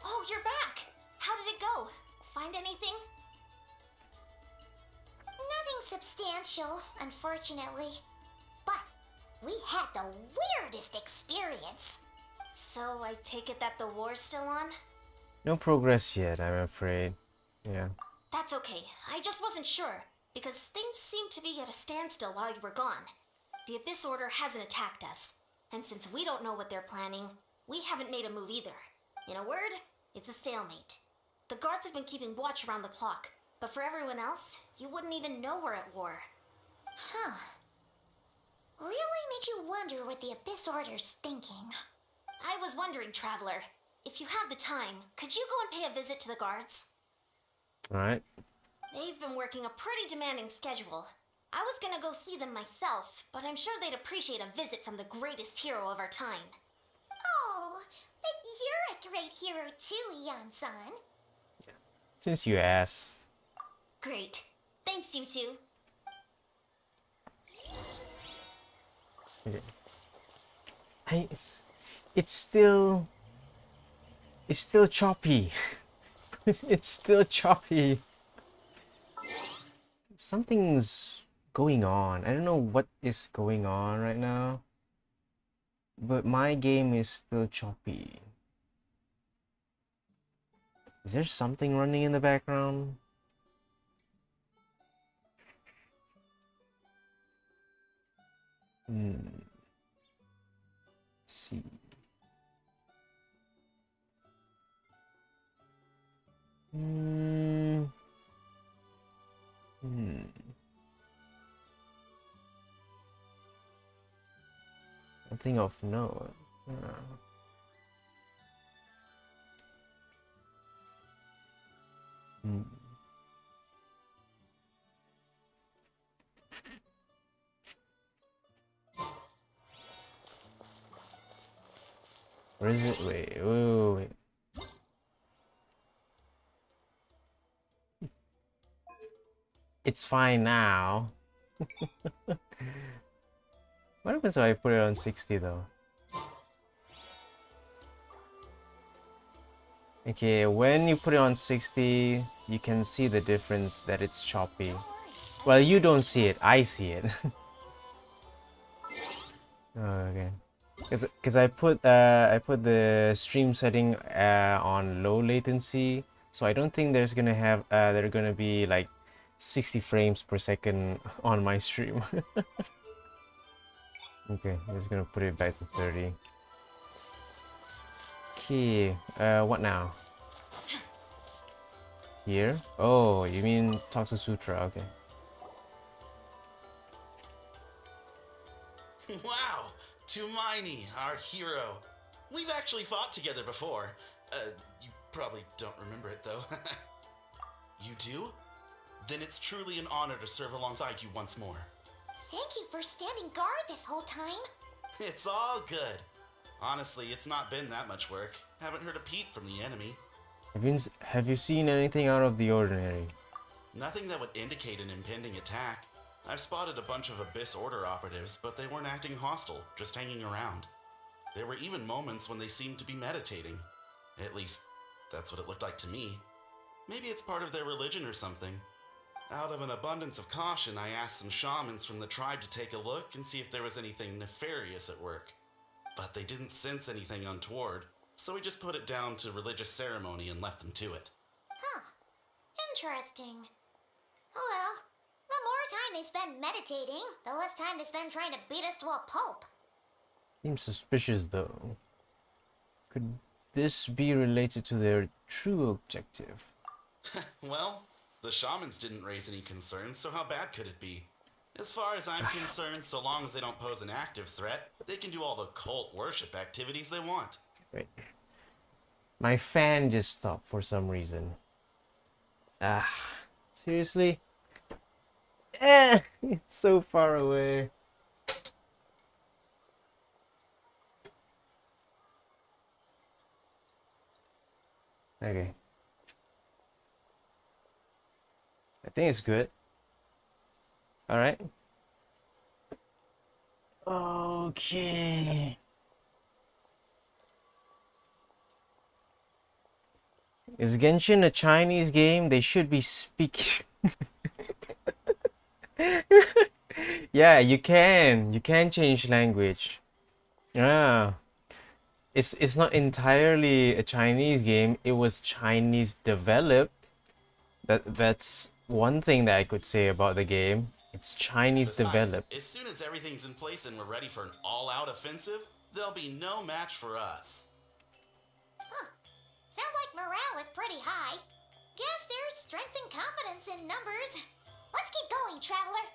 Oh, you're back! How did it go? Find anything? Nothing substantial, unfortunately. But we had the weirdest experience. So I take it that the war's still on? No progress yet, I'm afraid. Yeah. That's okay. I just wasn't sure, because things seemed to be at a standstill while you were gone. The Abyss Order hasn't attacked us, and since we don't know what they're planning, we haven't made a move either. In a word, it's a stalemate. The guards have been keeping watch around the clock, but for everyone else, you wouldn't even know we're at war. Huh. Really makes you wonder what the Abyss Order's thinking. I was wondering, Traveler, if you have the time, could you go and pay a visit to the guards? Alright. They've been working a pretty demanding schedule. I was gonna go see them myself, but I'm sure they'd appreciate a visit from the greatest hero of our time. Oh, but you're a great hero too, Yan-san. Since you asked. Great. Thanks, you two. Okay. It's still choppy. It's still choppy. Something's going on. I don't know what is going on right now, but my game is still choppy. Is there something running in the background? See. Nothing of note. Hmm. Where is it? Wait, wait. It's fine now. What happens if I put it on 60 though? Okay, when you put it on 60, you can see the difference that it's choppy. Well, you don't see it, I see it. Oh, okay. Cause I put the stream setting on low latency, so I don't think there are gonna be like 60 frames per second on my stream. Okay, I'm just gonna put it back to 30. Okay, what now? Here? Oh, you mean talk to Sutra, okay. Wow! Tumaini, our hero. We've actually fought together before. You probably don't remember it though. You do? Then it's truly an honor to serve alongside you once more. Thank you for standing guard this whole time. It's all good. Honestly, it's not been that much work. Haven't heard a peep from the enemy. Have you seen anything out of the ordinary? Nothing that would indicate an impending attack. I've spotted a bunch of Abyss Order operatives, but they weren't acting hostile, just hanging around. There were even moments when they seemed to be meditating. At least, that's what it looked like to me. Maybe it's part of their religion or something. Out of an abundance of caution, I asked some shamans from the tribe to take a look and see if there was anything nefarious at work. But they didn't sense anything untoward, so we just put it down to religious ceremony and left them to it. Huh. Interesting. Oh well. The more time they spend meditating, the less time they spend trying to beat us to a pulp. Seems suspicious though. Could this be related to their true objective? Well, the shamans didn't raise any concerns, so how bad could it be? As far as I'm concerned, so long as they don't pose an active threat, they can do all the cult worship activities they want. Wait. My fan just stopped for some reason. Seriously? It's so far away. Okay. I think it's good. Alright. Okay. Is Genshin a Chinese game? They should be speaking. Yeah, you can. You can change language. Yeah. It's not entirely a Chinese game. It was Chinese developed. That's one thing that I could say about the game. It's Chinese Besides, developed. as soon as everything's in place and we're ready for an all-out offensive, there'll be no match for us. Huh. Sounds like morale is pretty high. Guess there's strength and confidence in numbers. Let's keep going, Traveler.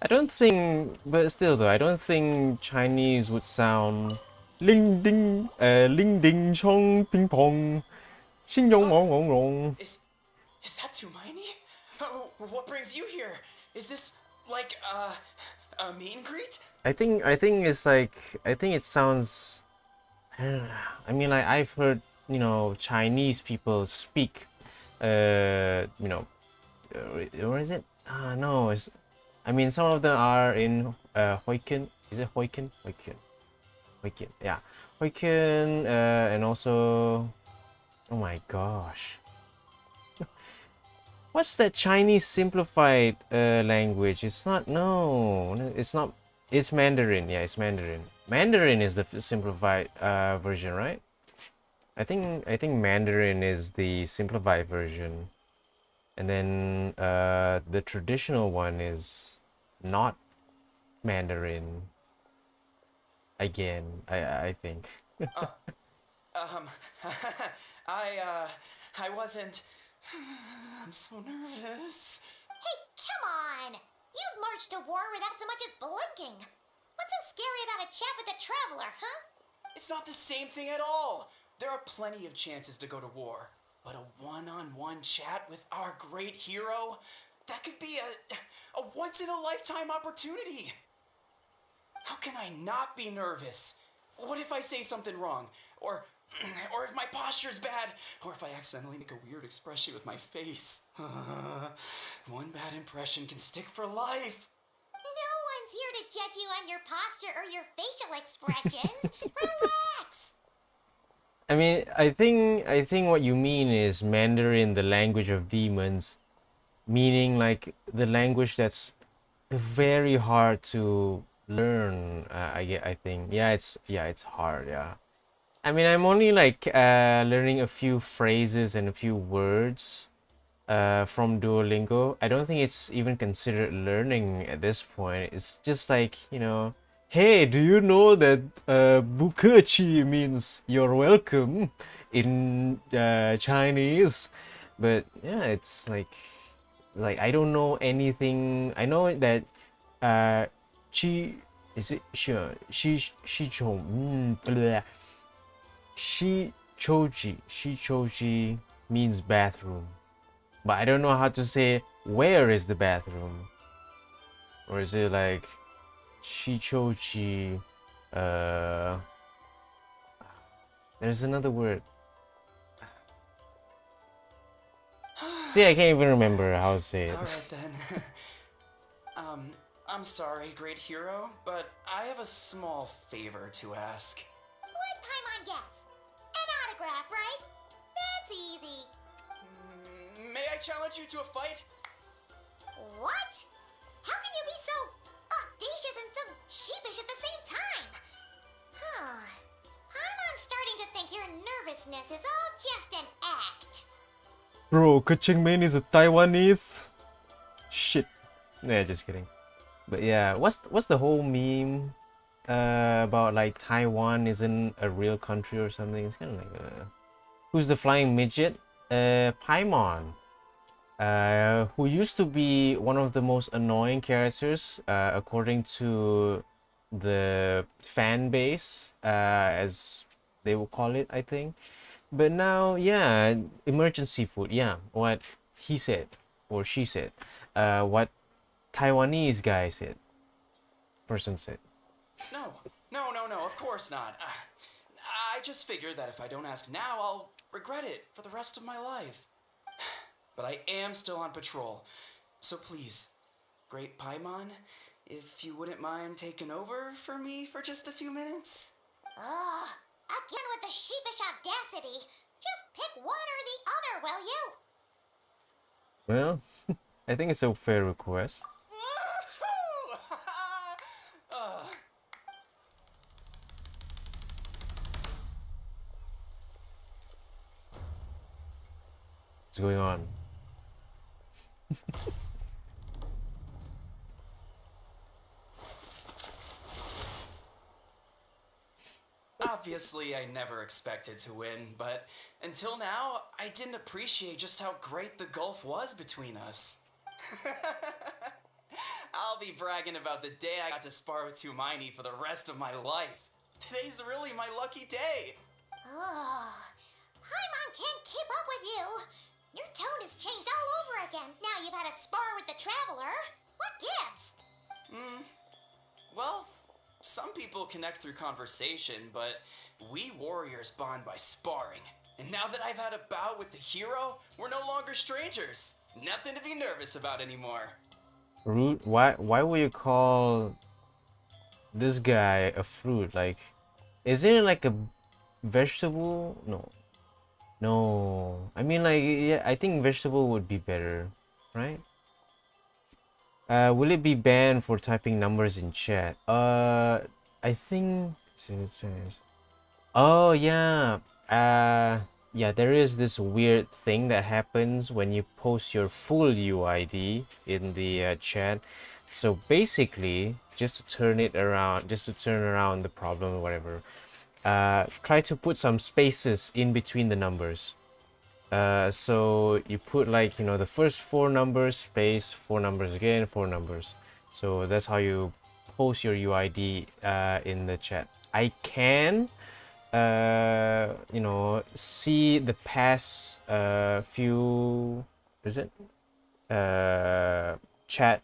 I don't think, but still though, I don't think Chinese would sound ling ding, ling ding chong ping pong, xing yong wong wong wong. Is that Tumaini? What brings you here? Is this like a meet and greet? I think it's like, I think it sounds, I mean, like I've heard, you know, Chinese people speak, you know, where is it? No, it's, I mean, some of them are in Hokkien. Is it Hokkien? Hokkien, yeah. Hokkien, and also, oh my gosh. What's that Chinese simplified language? It's not, no, it's not, it's Mandarin. Yeah, it's Mandarin. Mandarin is the simplified version, right? I think Mandarin is the simplified version. And then the traditional one is not Mandarin. Again, I think. I wasn't I'm so nervous. Hey, come on! You'd march to war without so much as blinking. What's so scary about a chat with a traveler, huh? It's not the same thing at all. There are plenty of chances to go to war, but a one-on-one chat with our great hero, that could be a once-in-a-lifetime opportunity. How can I not be nervous? What if I say something wrong? Or if my posture's bad? Or if I accidentally make a weird expression with my face? One bad impression can stick for life. No one's here to judge you on your posture or your facial expressions. Relax! I mean, I think what you mean is Mandarin, the language of demons, meaning like the language that's very hard to learn. I think it's hard. Yeah. I mean, I'm only like learning a few phrases and a few words from Duolingo. I don't think it's even considered learning at this point. It's just like, hey, do you know that Bukechi means you're welcome in Chinese? But yeah, it's like I don't know anything. I know that chi is it sure she Shichoji means bathroom, but I don't know how to say where is the bathroom, or is it like Shichoji? There's another word. See, I can't even remember how to say it. Alright then. I'm sorry, great hero, but I have a small favor to ask. Let Paimon guess. An autograph, right? That's easy. May I challenge you to a fight? What? How can you be so audacious and so sheepish at the same time? Huh. Paimon's starting to think your nervousness is all just an act. Bro, Kachingman is a Taiwanese. Shit. Nah, just kidding. But yeah, what's the whole meme about like Taiwan isn't a real country or something? It's kind of like who's the flying midget? Paimon. Who used to be one of the most annoying characters according to the fan base, as they will call it, I think. But now, yeah, emergency food. Yeah, what he said or she said. What Taiwanese guy said. Person said. No, of course not. I just figured that if I don't ask now, I'll regret it for the rest of my life. But I am still on patrol. So please, Great Paimon, if you wouldn't mind taking over for me for just a few minutes? Ugh, again with the sheepish audacity. Just pick one or the other, will you? Well, I think it's a fair request. What's going on? Obviously, I never expected to win, but until now, I didn't appreciate just how great the gulf was between us. I'll be bragging about the day I got to spar with Tumaini for the rest of my life. Today's really my lucky day. Ugh, Paimon can't keep up with you. Your tone has changed all over again. Now you've had a spar with the Traveler. What gives? Well, some people connect through conversation, but we warriors bond by sparring. And now that I've had a bout with the hero, we're no longer strangers. Nothing to be nervous about anymore. Fruit? Why would you call this guy a fruit? Like, isn't it like a vegetable? No. I mean, like, yeah, I think vegetable would be better, right? Will it be banned for typing numbers in chat? I think. Oh yeah. Yeah, there is this weird thing that happens when you post your full UID in the chat. So basically, just to turn around the problem or whatever, try to put some spaces in between the numbers. So you put like, you know, the first four numbers, space, four numbers again, four numbers. So that's how you post your UID in the chat. I can, you know, see the past few, is it? Chat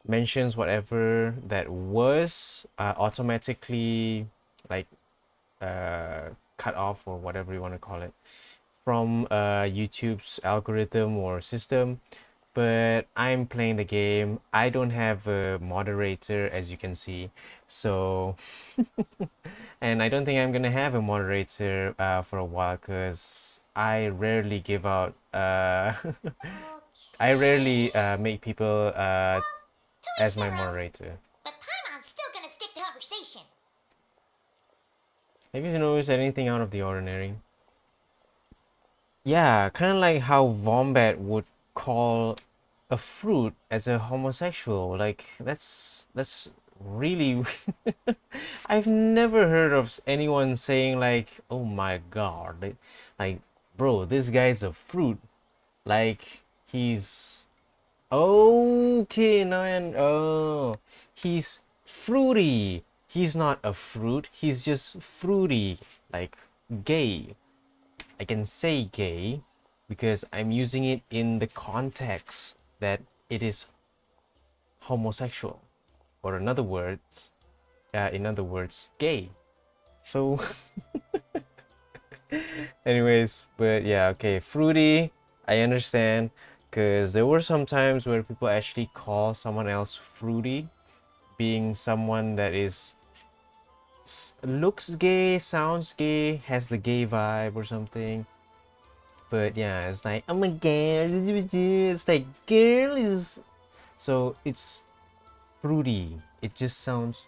mentions whatever that was automatically like cut off or whatever you want to call it from YouTube's algorithm or system, but I'm playing the game. I don't have a moderator, as you can see, so and I don't think I'm gonna have a moderator for a while because I rarely give out I rarely make people as my moderator. But Paimon's still gonna stick to conversation. Have you noticed anything out of the ordinary? Yeah, kind of like how Wombat would call a fruit as a homosexual. Like that's really I've never heard of anyone saying like, "Oh my God, like bro, this guy's a fruit." Like he's okay, now oh, he's fruity. He's not a fruit. He's just fruity, like gay. I can say gay because I'm using it in the context that it is homosexual, or in other words, gay. So, anyways, but yeah, okay, fruity. I understand because there were some times where people actually call someone else fruity, being someone that is looks gay, sounds gay, has the gay vibe or something. But yeah, it's like, oh my god, it's like girl is, so it's fruity. It just sounds,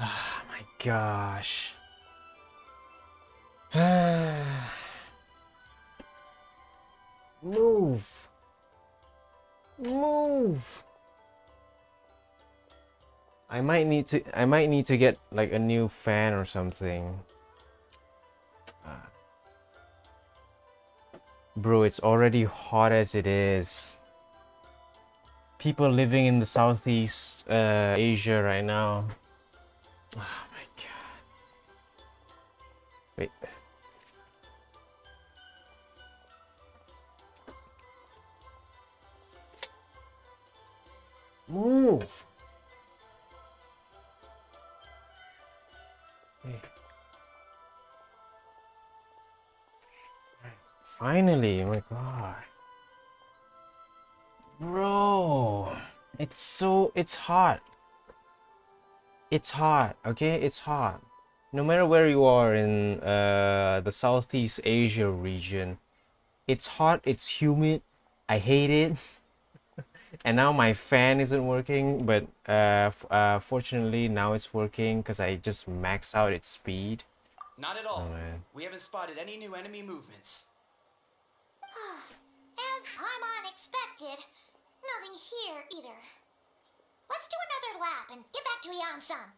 ah my gosh. Move. Move. I might need to get like a new fan or something. Bro, it's already hot as it is. People living in the Southeast Asia right now. Oh my god. Wait. Move. Hey. Finally, oh my god. Bro, it's hot. It's hot, okay? It's hot. No matter where you are in the Southeast Asia region, it's hot, it's humid. I hate it. And now my fan isn't working, but fortunately now it's working because I just maxed out its speed. Not at all. Oh, man. We haven't spotted any new enemy movements. As Paimon expected, nothing here either. Let's do another lap and get back to Yan-san.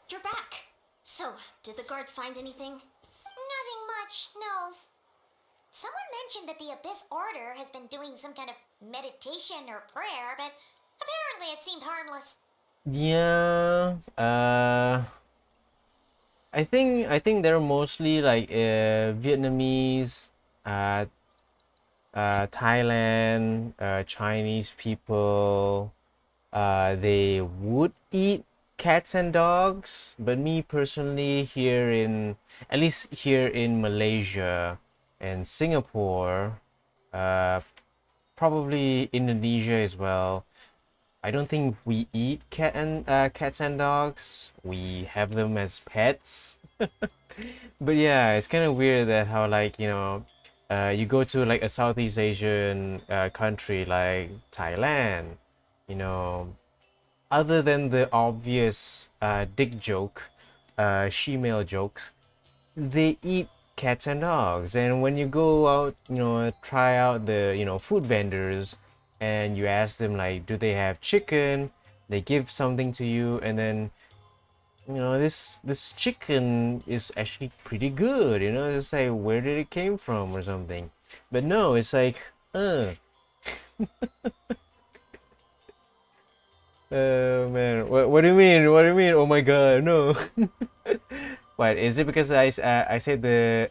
You're back. So, did the guards find anything? Nothing much, no. Someone mentioned that the Abyss Order has been doing some kind of meditation or prayer, but apparently it seemed harmless. Yeah, I think they're mostly like Vietnamese, Thailand, Chinese people. They would eat cats and dogs, but me personally, at least here in Malaysia and Singapore, probably Indonesia as well, I don't think we eat cats and dogs. We have them as pets. But yeah, it's kind of weird that how, like, you know, you go to like a Southeast Asian country like Thailand, you know, other than the obvious dick joke, she-male jokes, they eat cats and dogs. And when you go out, you know, try out the, you know, food vendors, and you ask them like, do they have chicken? they give something to you, and then this chicken is actually pretty good. It's like, where did it came from or something. But no, it's like, oh man, what do you mean? What do you mean? Oh my god, no. What is it because I said the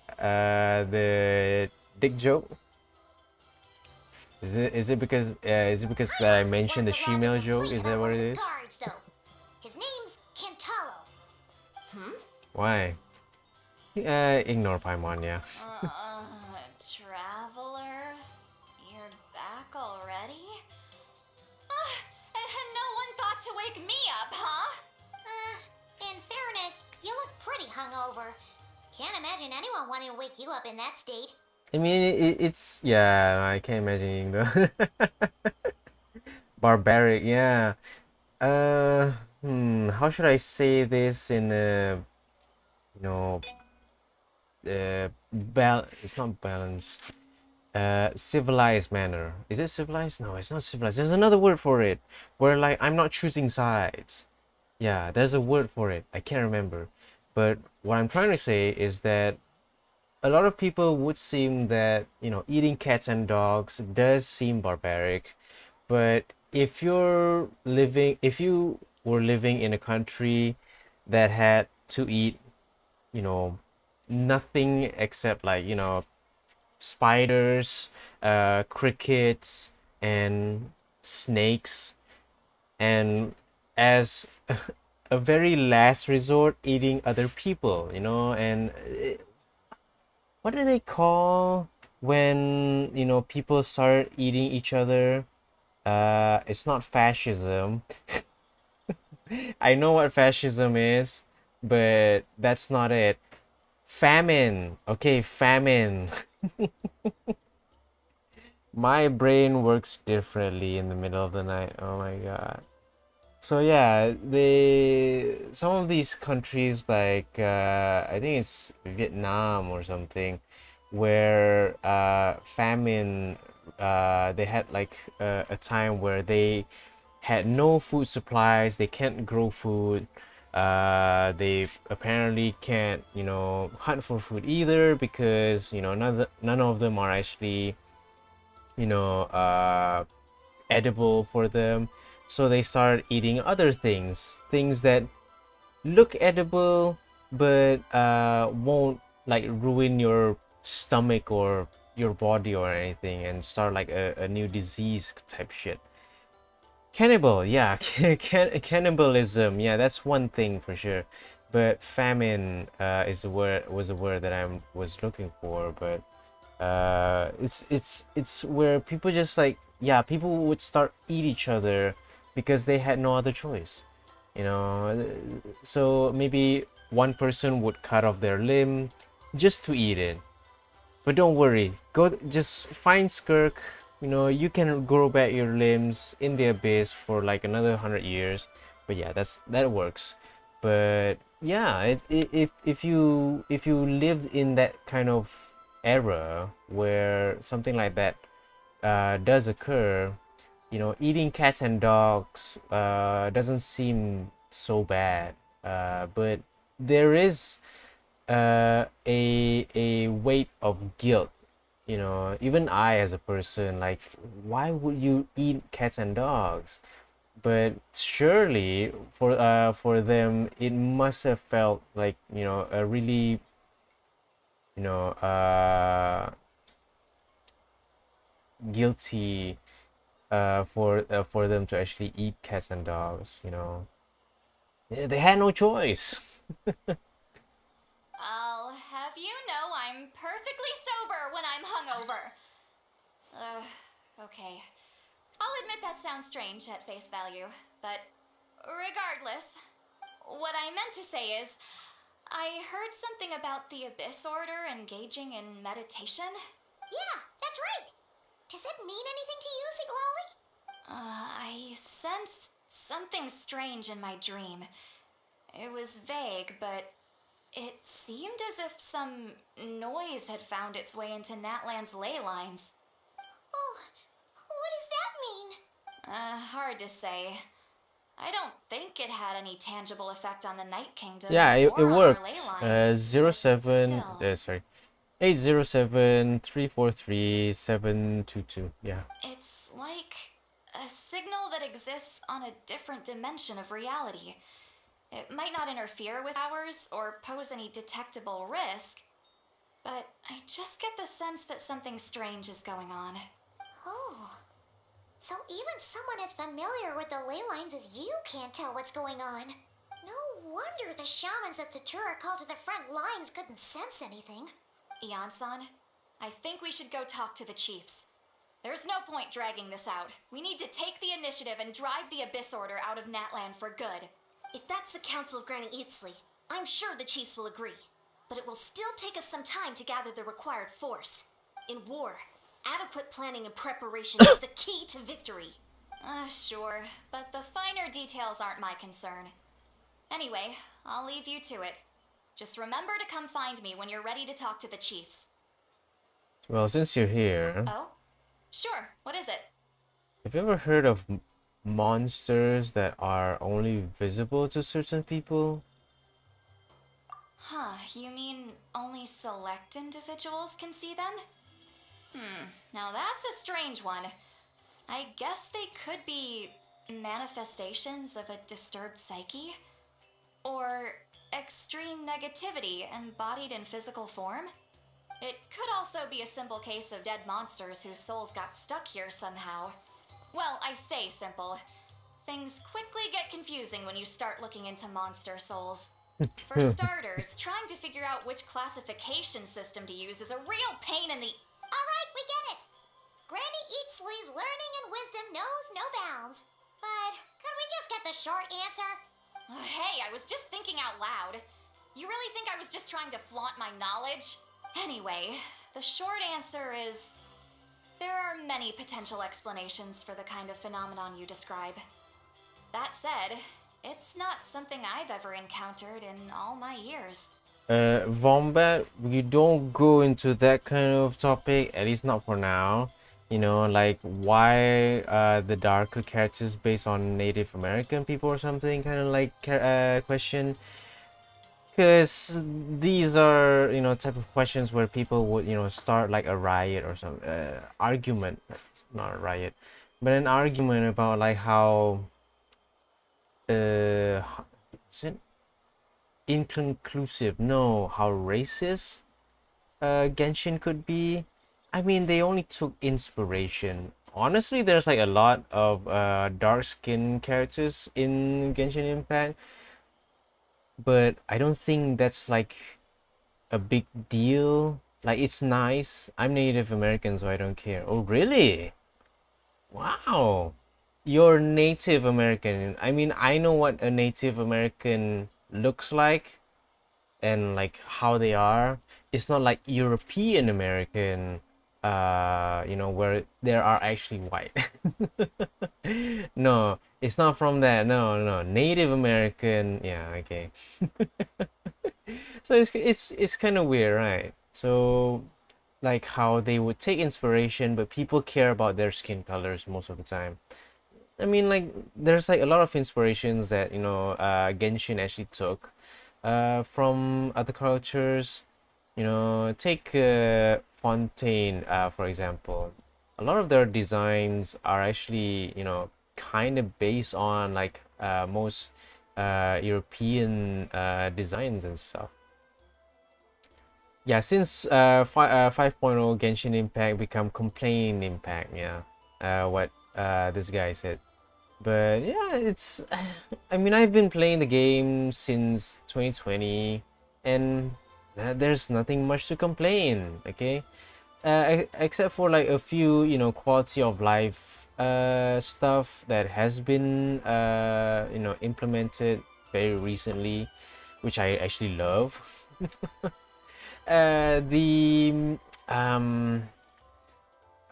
dick joke? Is it because that I mentioned the Paimon wants to shemale joke? complete Is her that what it with is? cards, though. His name's Kentaro. Why? Ignore Paimon, yeah. Traveler? You're back already? And no one thought to wake me up, huh? In fairness, you look pretty hungover. Can't imagine anyone wanting to wake you up in that state. I mean, it's yeah. I can't imagine the barbaric. Yeah. How should I say this in a you know it's not balanced. Civilized manner. Is it civilized? No, it's not civilized. There's another word for it. Where like I'm not choosing sides. Yeah, there's a word for it. I can't remember. But what I'm trying to say is that a lot of people would seem that, eating cats and dogs does seem barbaric. But if you were living in a country that had to eat, you know, nothing except like, spiders, crickets, and snakes, and as a very last resort, eating other people, and what do they call when, people start eating each other? It's not fascism. I know what fascism is, but that's not it. Famine. Okay, famine. My brain works differently in the middle of the night. Oh my god. So yeah, some of these countries like I think it's Vietnam or something, where famine they had like a time where they had no food supplies, they can't grow food, they apparently can't hunt for food either because none of them are actually you know uh edible for them. So they start eating other things that look edible but won't like ruin your stomach or your body or anything, and start like a new disease type shit. Cannibal, yeah. Cannibalism, yeah, that's one thing for sure. But famine was a word that I was looking for. But it's where people just like, yeah, people would start eat each other because they had no other choice, so maybe one person would cut off their limb just to eat it. But don't worry, go just find Skirk. You can grow back your limbs in the abyss for like another 100 years. But yeah, that works. But yeah, if you lived in that kind of era where something like that does occur, eating cats and dogs doesn't seem so bad. But there is a weight of guilt. Even I as a person, like, why would you eat cats and dogs? But surely for them it must have felt like a really you know guilty for them to actually eat cats and dogs. They had no choice. I'll have you know I'm perfectly sober when I'm hungover. Okay. I'll admit that sounds strange at face value, but regardless, what I meant to say is, I heard something about the Abyss Order engaging in meditation. Yeah, that's right. Does that mean anything to you, Siglali? I sensed something strange in my dream. It was vague, but it seemed as if some noise had found its way into Natlan's ley lines. Oh, what does that mean? Hard to say. I don't think it had any tangible effect on the Night Kingdom Yeah, it or on our worked. ley lines. 07, Still, sorry, 807-343-722. Yeah. it's like a signal that exists on a different dimension of reality. It might not interfere with ours or pose any detectable risk, but I just get the sense that something strange is going on. Oh. So even someone as familiar with the ley lines as you can't tell what's going on. No wonder the shamans that Satura called to the front lines couldn't sense anything. Ian-san, I think we should go talk to the chiefs. There's no point dragging this out. We need to take the initiative and drive the Abyss Order out of Natland for good. If that's the Council of Granny Eatsley, I'm sure the chiefs will agree. But it will still take us some time to gather the required force. In war, adequate planning and preparation is the key to victory. Sure, but the finer details aren't my concern. Anyway, I'll leave you to it. Just remember to come find me when you're ready to talk to the chiefs. Well, since you're here, Oh? Sure, what is it? have you ever heard of monsters that are only visible to certain people? Huh, you mean only select individuals can see them? Now that's a strange one. I guess they could be manifestations of a disturbed psyche? Or extreme negativity embodied in physical form? It could also be a simple case of dead monsters whose souls got stuck here somehow. Well, I say simple. Things quickly get confusing when you start looking into monster souls. For starters, trying to figure out which classification system to use is a real pain in the... Alright, we get it. Granny Eatsley's learning and wisdom knows no bounds. But could we just get the short answer? Hey, I was just thinking out loud. You really think I was just trying to flaunt my knowledge? Anyway, the short answer is... there are many potential explanations for the kind of phenomenon you describe. That said, it's not something I've ever encountered in all my years. Vombat, you don't go into that kind of topic, at least not for now. You know, like why the darker characters based on Native American people or something, kind of like question. Because these are, you know, type of questions where people would, you know, start like a riot or some argument. Not a riot, but an argument about like how is it inconclusive? No, how racist Genshin could be. I mean, they only took inspiration. Honestly, there's like a lot of dark skinned characters in Genshin Impact, but I don't think that's like a big deal. Like, it's nice. I'm Native American, so I don't care. Oh, really? Wow. You're Native American. I mean, I know what a Native American looks like and like how they are. It's not like European American, you know, where there are actually white. No, it's not from that. No, no, Native American. Yeah, okay. So it's kind of weird, right? So like how they would take inspiration, but people care about their skin colors most of the time. I mean, like there's like a lot of inspirations that, you know, Genshin actually took from other cultures. You know, take Fontaine, for example. A lot of their designs are actually, you know, kind of based on like most European designs and stuff. Yeah, since 5.0 Genshin Impact become Complain Impact, yeah, what this guy said. But yeah, it's, I mean, I've been playing the game since 2020, and there's nothing much to complain, okay? Except for like a few, you know, quality of life stuff that has been, you know, implemented very recently, which I actually love. The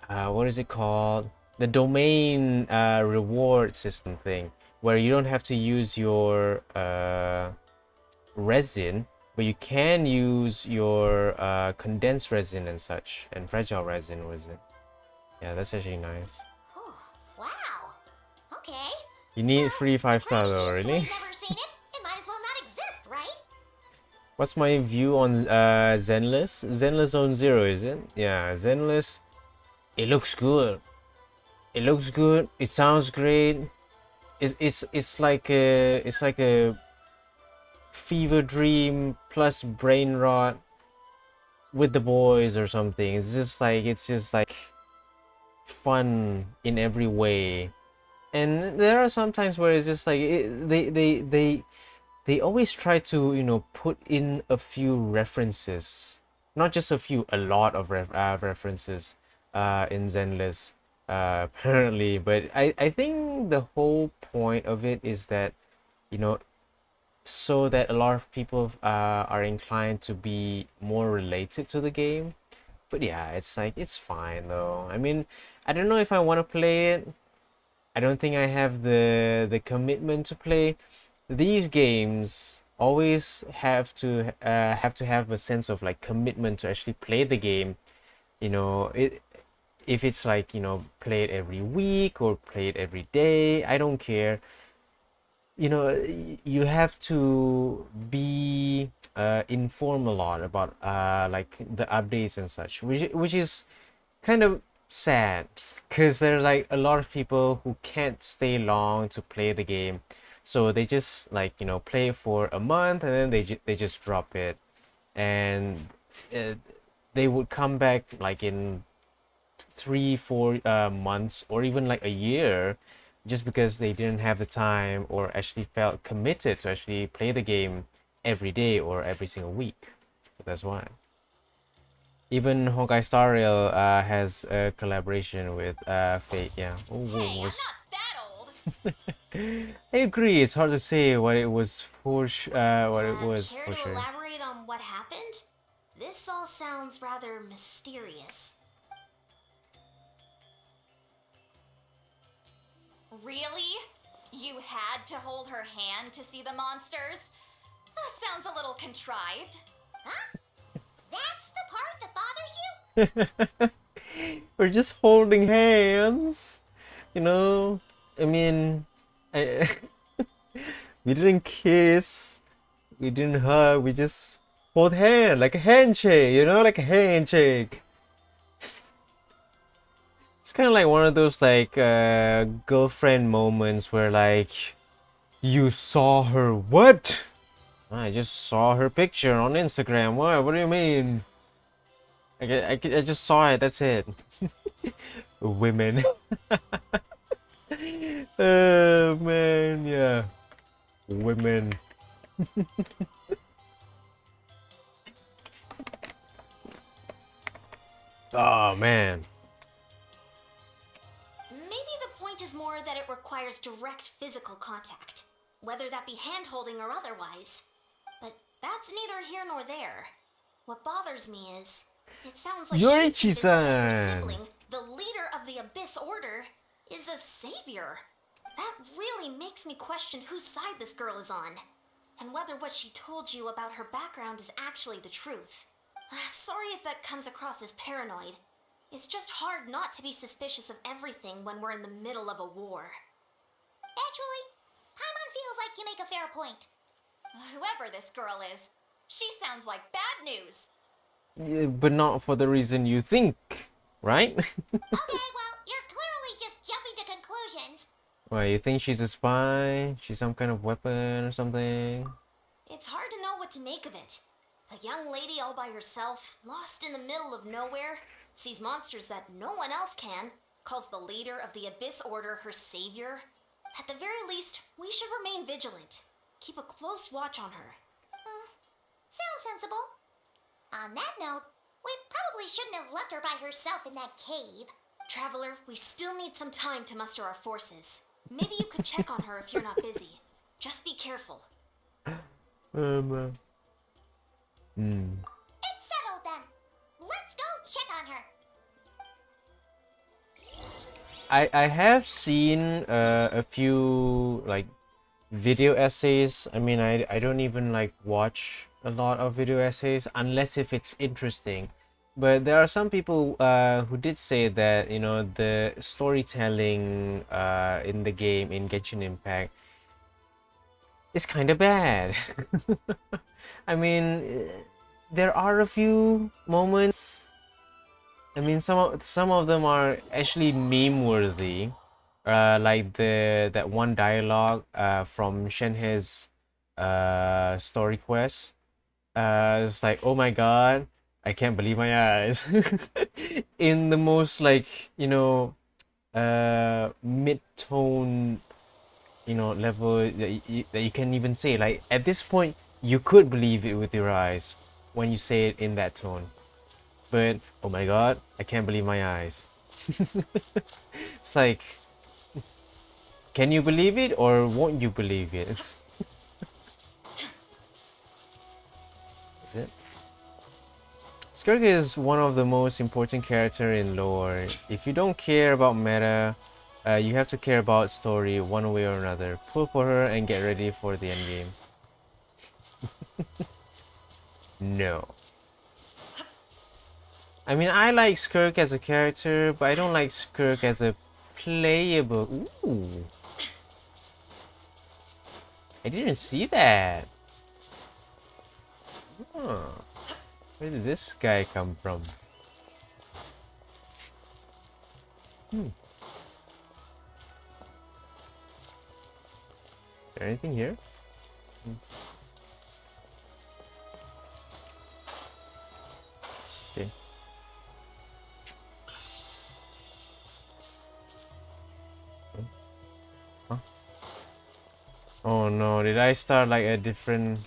what is it called, the domain reward system thing, where you don't have to use your resin, but you can use your condensed resin and such, and fragile resin was it. Yeah, that's actually nice. Oh, wow. Okay. You need free 5-star though, So really? you've never seen it? It might as well not exist, right? What's my view on Zenless? Zenless Zone Zero, is it? Yeah, Zenless. It looks good. It looks good. It sounds great. It's like a fever dream plus brain rot with the boys or something. It's just like fun in every way. And there are some times where it's just like they always try to, you know, put in a few references, not just a few, a lot of references in Zenless apparently. But I think the whole point of it is that, you know, so that a lot of people are inclined to be more related to the game. But yeah, it's like, it's fine though. I mean, I don't know if I want to play it. I don't think I have the commitment to play. These games always have to have a sense of like commitment to actually play the game. You know, if it's like, you know, play it every week or play it every day, I don't care. You know, you have to be informed a lot about like the updates and such, which is kind of sad, because there's like a lot of people who can't stay long to play the game, so they just, like, you know, play for a month and then they just drop it, and uh, they would come back like in 3-4 months or even like a year, just because they didn't have the time or actually felt committed to actually play the game every day or every single week. So that's why. Even Honkai Star Rail has a collaboration with Fate. Yeah. Oh, Hey, I'm not that old. I agree. It's hard to say what it was for. What it was Care for to sure. elaborate on what happened? This all sounds rather mysterious. Really? You had to hold her hand to see the monsters? Sounds a little contrived. Huh? That's the part that bothers you? We're just holding hands, you know. I mean, I, we didn't kiss, we didn't hug, we just hold hand, like a handshake, you know, like a handshake. It's kind of like one of those like girlfriend moments where like, you saw her what? I just saw her picture on Instagram. What do you mean? I just saw it. That's it. Women. Oh man, yeah. Women. Oh man. Maybe the point is more that it requires direct physical contact, whether that be hand-holding or otherwise. But that's neither here nor there. What bothers me is, it sounds like she's convinced that her Yorichi-san. sibling, the leader of the Abyss Order, is a savior. That really makes me question whose side this girl is on, and whether what she told you about her background is actually the truth. Sorry if that comes across as paranoid. It's just hard not to be suspicious of everything when we're in the middle of a war. Actually, Paimon feels like you make a fair point. Whoever this girl is, she sounds like bad news. Yeah, but not for the reason you think, right? Okay, well, you're clearly just jumping to conclusions. Why, you think she's a spy? She's some kind of weapon or something? It's hard to know what to make of it. A young lady all by herself, lost in the middle of nowhere, sees monsters that no one else can, calls the leader of the Abyss Order her savior. At the very least, we should remain vigilant. Keep a close watch on her. Sounds sensible. On that note, we probably shouldn't have left her by herself in that cave. Traveler, we still need some time to muster our forces. Maybe you could check on her if you're not busy. Just be careful. It's settled then. Let's go check on her. I have seen a few like video essays. I mean, I don't even like watch a lot of video essays unless if it's interesting. But there are some people who did say that, you know, the storytelling in the game in Genshin Impact is kind of bad. I mean, there are a few moments. I mean, some of them are actually meme worthy. Like that one dialogue from Shenhe's story quest. It's like, oh my god, I can't believe my eyes. In the most, like, you know, mid-tone, you know, level that you can even say. Like, at this point, you could believe it with your eyes when you say it in that tone. But oh my god, I can't believe my eyes. It's like, can you believe it or won't you believe it? Is it? Skirk is one of the most important character in lore. If you don't care about meta, you have to care about story one way or another. Pull for her and get ready for the endgame. No. I mean, I like Skirk as a character, but I don't like Skirk as a playable. Ooh. I didn't see that. Huh. Where did this guy come from? Is there anything here? Okay. Huh? Oh no, did I start like a different...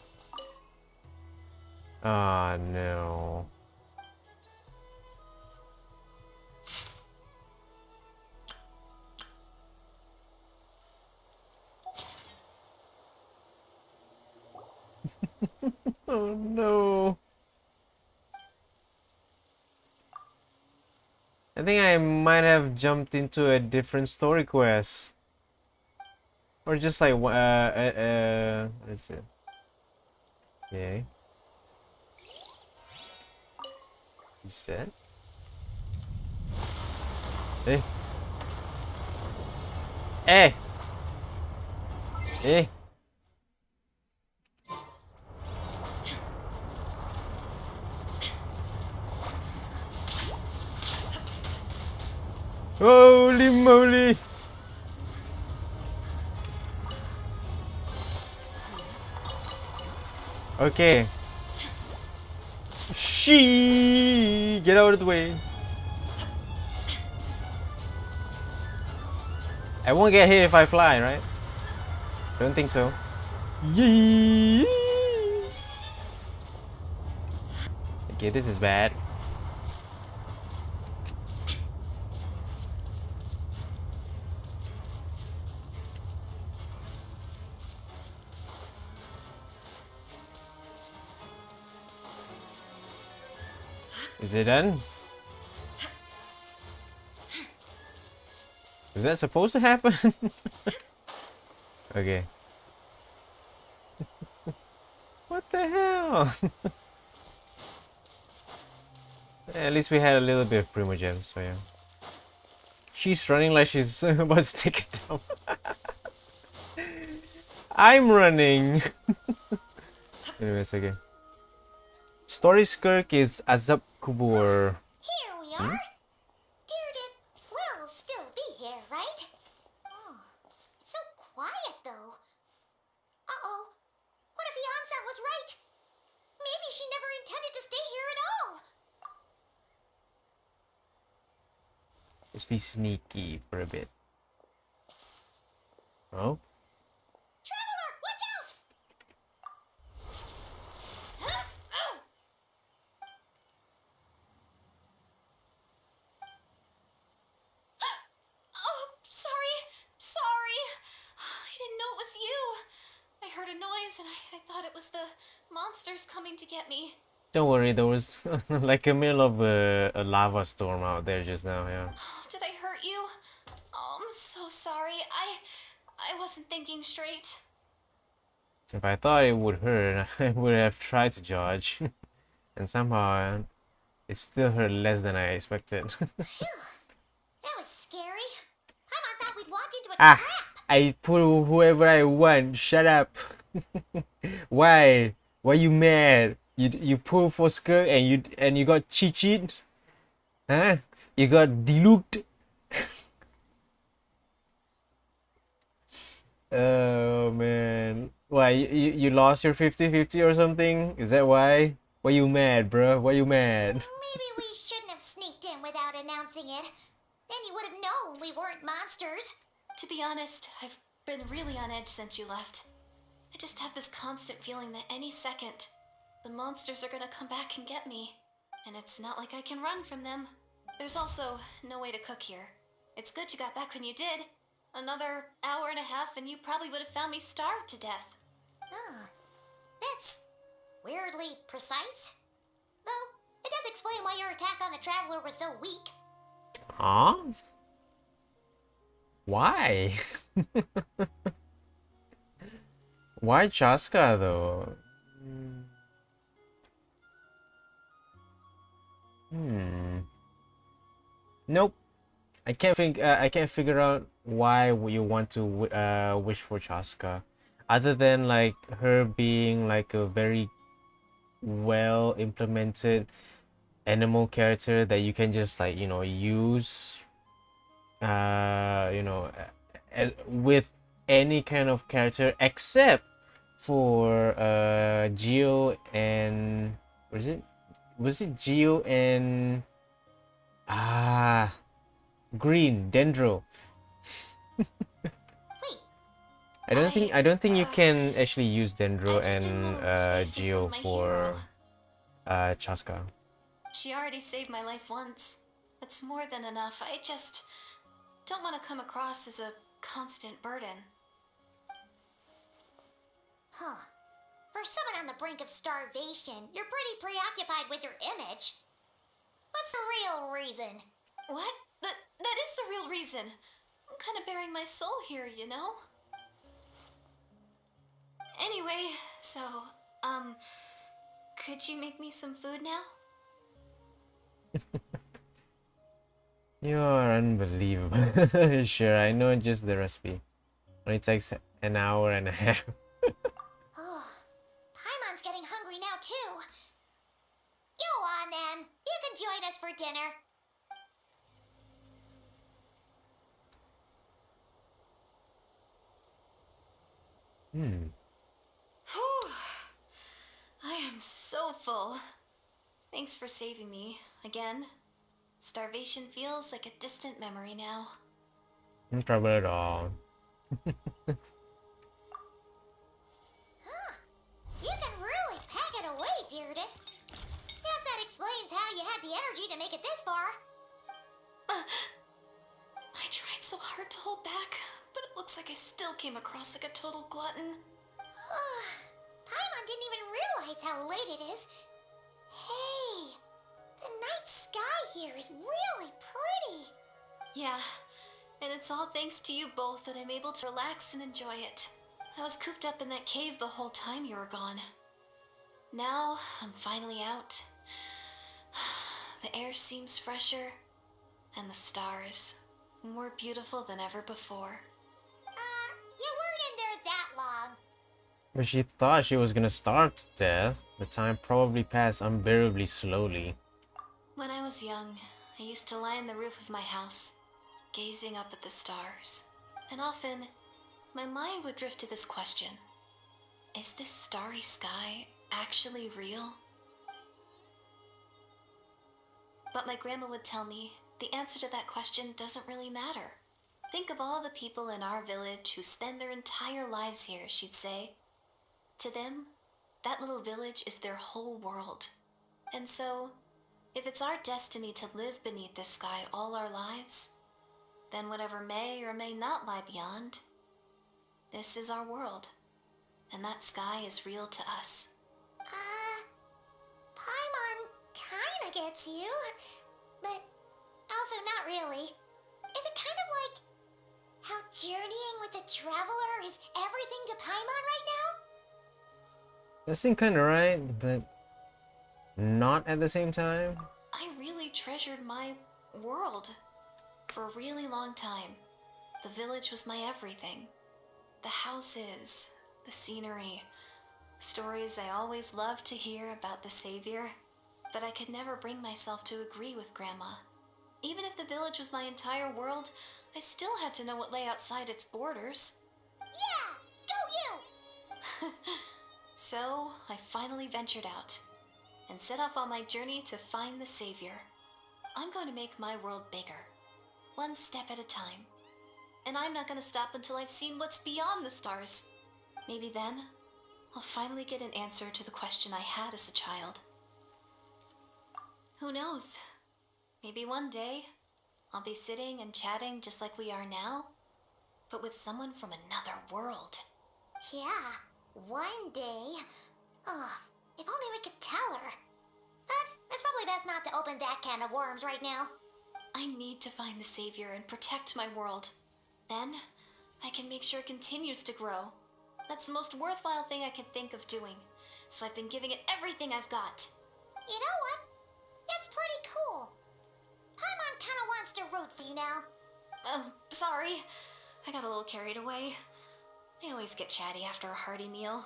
Ah, no. Oh no. I think I might have jumped into a different story quest. Or just like, what is it? Okay. You said? Hey. Hey! Hey! Holy moly! Okay. Get out of the way. I won't get hit if I fly, right? Don't think so. Yee. Okay, this is bad. Is it done? Was that supposed to happen? Okay. What the hell? At least we had a little bit of Primogem, so yeah. She's running like she's about to take it down. I'm running! Anyways, okay. Story Skirk is Azab Kubur. Here we are. Deirdre will still be here, right? Oh, it's so quiet though. Uh-oh. What if Yansan was right? Maybe she never intended to stay here at all. Let's be sneaky for a bit. Oh? Traveler, watch out! Oh, sorry. Sorry. I didn't know it was you. I heard a noise and I thought it was the monsters coming to get me. Don't worry, there was like a middle of a lava storm out there just now, yeah. Did I hurt you? Oh, I'm so sorry. I wasn't thinking straight. If I thought it would hurt, I would have tried to dodge. And somehow It's still hurt less than I expected. Phew. That was scary. Paimon thought we'd walk into a Ah, trap. I pull whoever I want. Shut up. Why? Why you mad? You pull for skirt and you got cheat? Huh? You got deluked? Oh man. Why you lost your 50-50 or something? Is that why? Why you mad, bro? Why you mad? Maybe we shouldn't have sneaked in without announcing it. Then you would have known we weren't monsters. To be honest, I've been really on edge since you left. I just have this constant feeling that any second, the monsters are gonna come back and get me. And it's not like I can run from them. There's also no way to cook here. It's good you got back when you did. Another hour and a half and you probably would have found me starved to death. Oh, that's weirdly precise. Though, it does explain why your attack on the Traveler was so weak. Huh? Why? Why Chaska though? Nope. I can't think. I can't figure out why you want to wish for Chaska, other than like her being like a very well implemented animal character that you can just like use with any kind of character except for Geo and was it Geo and Green Dendro. Wait, I don't think you can actually use Dendro I just didn't want to and risk facing Geo my for hero. Chaska. She already saved my life once. That's more than enough. I just don't want to come across as a constant burden. Huh. For someone on the brink of starvation, you're pretty preoccupied with your image. What's the real reason? What? That is the real reason. I'm kind of bearing my soul here, you know? Anyway, so, could you make me some food now? You're unbelievable. Sure, I know just the recipe. Only takes an hour and a half. Oh, Paimon's getting hungry now too. Go on then. You can join us for dinner. Whew. I am so full. Thanks for saving me, again. Starvation feels like a distant memory now. No trouble at all. Huh. You can really pack it away, Deirdith. Guess that explains how you had the energy to make it this far. I tried so hard to hold back, but it looks like I still came across like a total glutton. Paimon didn't even realize how late it is. Hey, the night sky here is really pretty. Yeah, and it's all thanks to you both that I'm able to relax and enjoy it. I was cooped up in that cave the whole time you were gone. Now, I'm finally out. The air seems fresher, and the stars more beautiful than ever before. You weren't in there that long. But she thought she was gonna starve to death. The time probably passed unbearably slowly. When I was young, I used to lie on the roof of my house, gazing up at the stars. And often, my mind would drift to this question. Is this starry sky actually real? But my grandma would tell me the answer to that question doesn't really matter. Think of all the people in our village who spend their entire lives here, she'd say. To them, that little village is their whole world. And so, if it's our destiny to live beneath this sky all our lives, then whatever may or may not lie beyond, this is our world, and that sky is real to us. Paimon kinda gets you, but also not really. Is it kind of like how journeying with the Traveler is everything to Paimon right now? That seemed kinda right, but not at the same time. I really treasured my world for a really long time. The village was my everything. The houses, the scenery, stories I always loved to hear about the Savior. But I could never bring myself to agree with Grandma. Even if the village was my entire world, I still had to know what lay outside its borders. Yeah! Go you! So, I finally ventured out and set off on my journey to find the Savior. I'm going to make my world bigger, one step at a time. And I'm not going to stop until I've seen what's beyond the stars. Maybe then, I'll finally get an answer to the question I had as a child. Who knows? Maybe one day, I'll be sitting and chatting just like we are now, but with someone from another world. Yeah, one day. Oh, if only we could tell her. But it's probably best not to open that can of worms right now. I need to find the Savior and protect my world. Then, I can make sure it continues to grow. That's the most worthwhile thing I can think of doing, so I've been giving it everything I've got. You know what? That's pretty cool. Paimon kinda wants to root for you now. Sorry. I got a little carried away. I always get chatty after a hearty meal.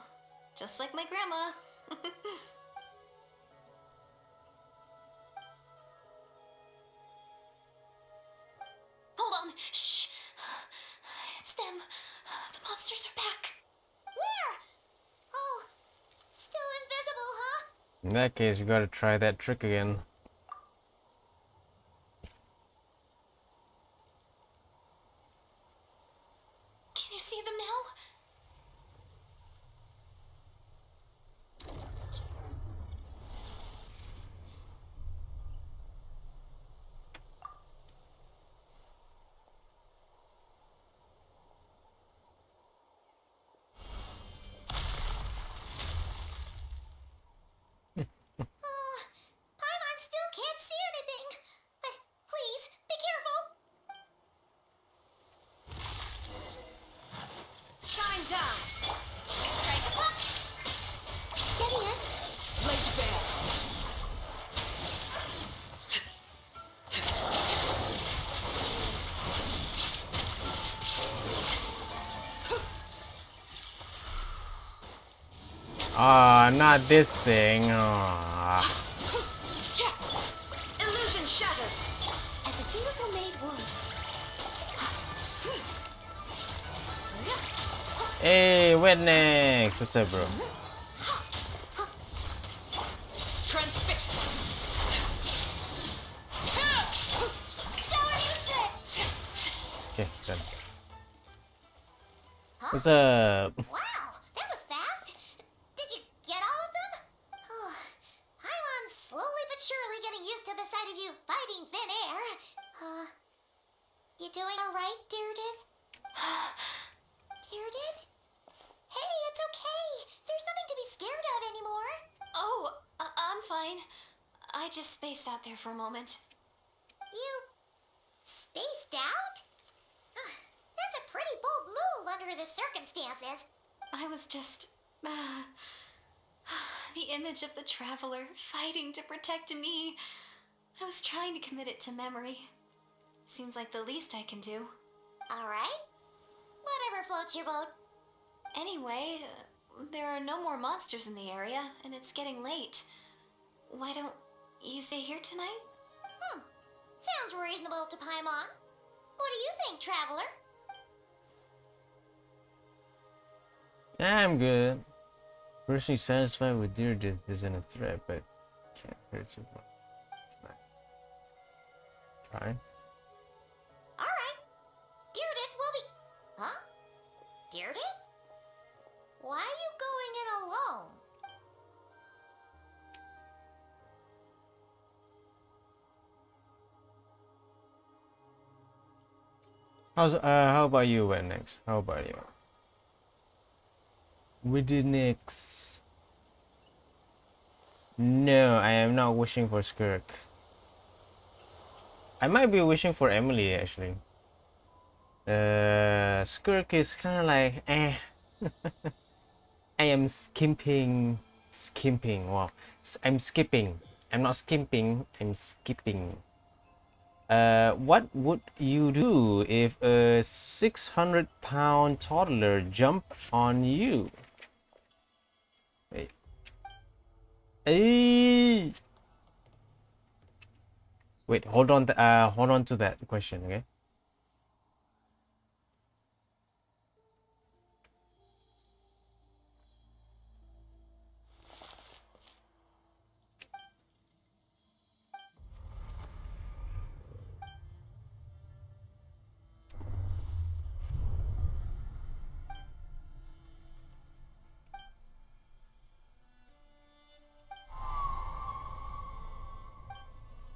Just like my grandma. Hold on. Shh. It's them. The monsters are back. Where? Oh, still invisible, huh? In that case, you gotta try that trick again. Can you see them now? Paimon still can't see anything. But please, be careful. Shine down. Strike a punch. Steady it. Blade bear. Ah, not this thing. Ah. Illusion shattered. As a dutiful maid would. Hey, Wetnex. What's up, bro? Transfixed. Shower you fit. Okay, done. What's up? Wow, that was fast. Did you get all of them? Oh, Paimon's slowly but surely getting used to the sight of you fighting thin air. You doing alright, Deirdith? Deirdith? Hey, it's okay. There's nothing to be scared of anymore. Oh, I'm fine. I just spaced out there for a moment. You spaced out? That's a pretty bold move under the circumstances. I was just... the image of the traveler fighting to protect me. I was trying to commit it to memory. Seems like the least I can do. Alright. Whatever floats your boat. Anyway, there are no more monsters in the area, and it's getting late. Why don't you stay here tonight? Sounds reasonable to Paimon. What do you think, traveler? I'm good. Personally satisfied with Deirdre isn't a threat, but can't hurt you. Try. Alright. Deirdith will be... Huh? Deirdith? Why are you going in alone? How about you, Wetnex? How about you? With the next. No, I am not wishing for Skirk. I might be wishing for Emily actually. Skirk is kind of like I am skimping. Wow, I'm skipping I'm not skimping, I'm skipping. What would you do if a 600-pound toddler jumped on you? Wait. Hey. Wait, hold on to that question, okay?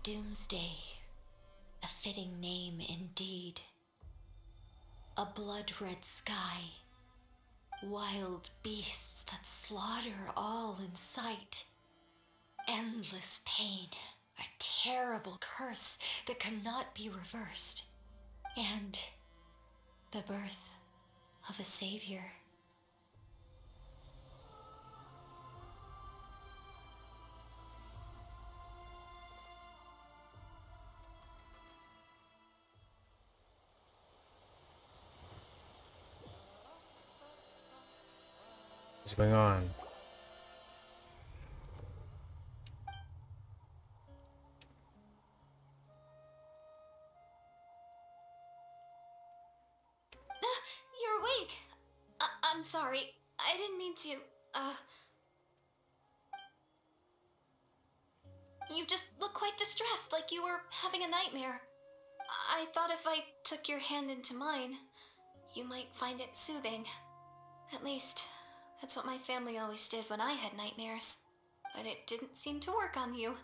Doomsday. A fitting name indeed. A blood-red sky. Wild beasts that slaughter all in sight. Endless pain. A terrible curse that cannot be reversed. And the birth of a savior. What's going on? You're awake. I'm sorry. I didn't mean to. You just look quite distressed, like you were having a nightmare. I thought if I took your hand into mine, you might find it soothing. At least, that's what my family always did when I had nightmares. But it didn't seem to work on you.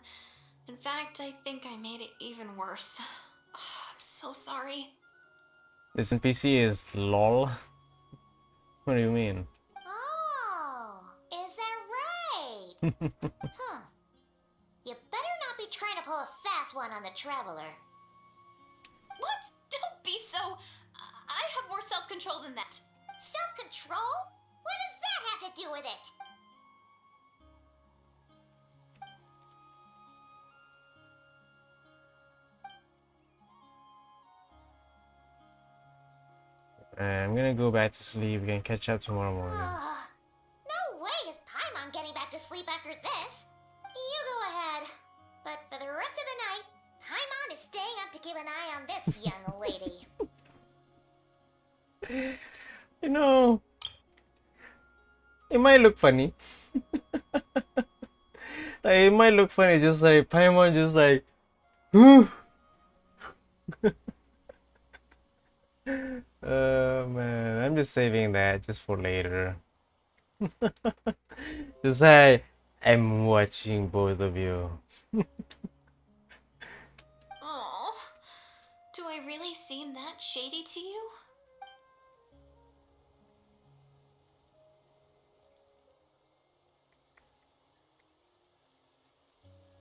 In fact, I think I made it even worse. I'm so sorry. This NPC is lol. What do you mean? Oh, is that right? Huh. You better not be trying to pull a fast one on the Traveler. What? Don't be so... I have more self-control than that. Self-control? What does that have to do with it? I'm gonna go back to sleep. We can catch up tomorrow morning. No way is Paimon getting back to sleep after this. You go ahead. But for the rest of the night, Paimon is staying up to keep an eye on this young lady. You know, it might look funny. Like, it might look funny, just like Paimon, just like, whew. Man, I'm just saving that just for later. Just say, I'm watching both of you. Oh, do I really seem that shady to you?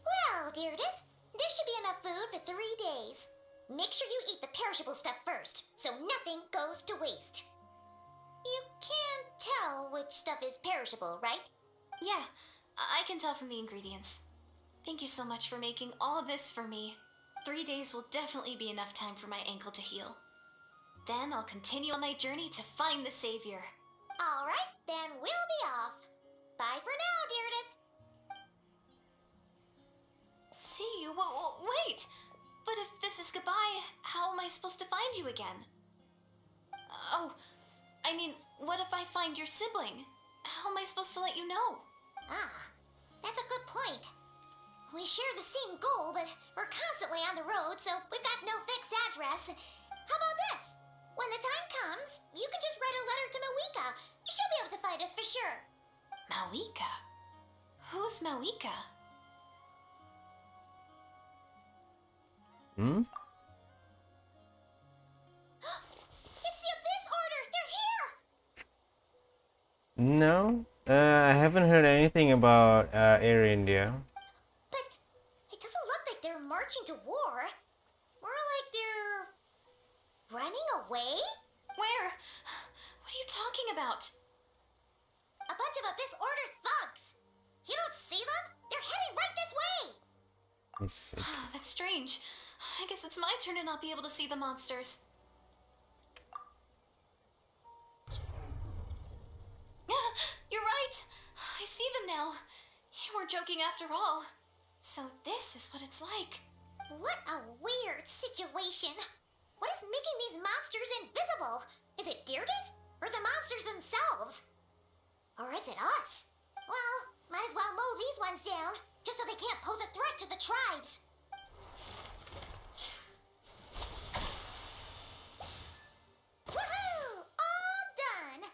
Well, Deirdre, there should be enough food for 3 days. Make sure you eat the perishable stuff first, so nothing goes to waste. You can't tell which stuff is perishable, right? Yeah, I can tell from the ingredients. Thank you so much for making all this for me. 3 days will definitely be enough time for my ankle to heal. Then I'll continue on my journey to find the savior. Alright, then we'll be off. Bye for now, Deirdre. See you? Wait! But if this is goodbye, how am I supposed to find you again? Oh, I mean, what if I find your sibling? How am I supposed to let you know? Ah, that's a good point. We share the same goal, but we're constantly on the road, so we've got no fixed address. How about this? When the time comes, you can just write a letter to Mawika. She'll be able to find us for sure. Mawika? Who's Mawika? Hmm? It's the Abyss Order! They're here! No, I haven't heard anything about Air India. But it doesn't look like they're marching to war. More like they're running away? Where? What are you talking about? A bunch of Abyss Order thugs! You don't see them? They're heading right this way! He's sick. That's strange. I guess it's my turn to not be able to see the monsters. You're right. I see them now. You weren't joking after all. So this is what it's like. What a weird situation. What is making these monsters invisible? Is it Deirdre? Or the monsters themselves? Or is it us? Well, might as well mow these ones down, just so they can't pose a threat to the tribes. Woohoo! All done!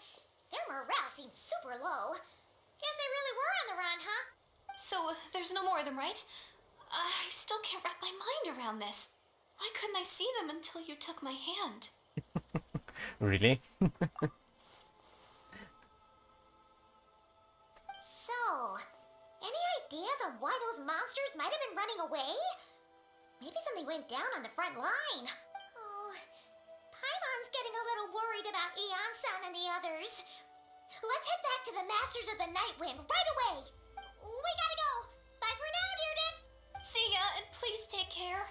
Their morale seems super low. Guess they really were on the run, huh? So there's no more of them, right? I still can't wrap my mind around this. Why couldn't I see them until you took my hand? Really? So, any ideas on why those monsters might have been running away? Maybe something went down on the front line. Oh, Paimon's getting a little worried about Eon-san and the others. Let's head back to the Masters of the Night Wind right away. We gotta go. Bye for now, Deirdre. See ya, and please take care.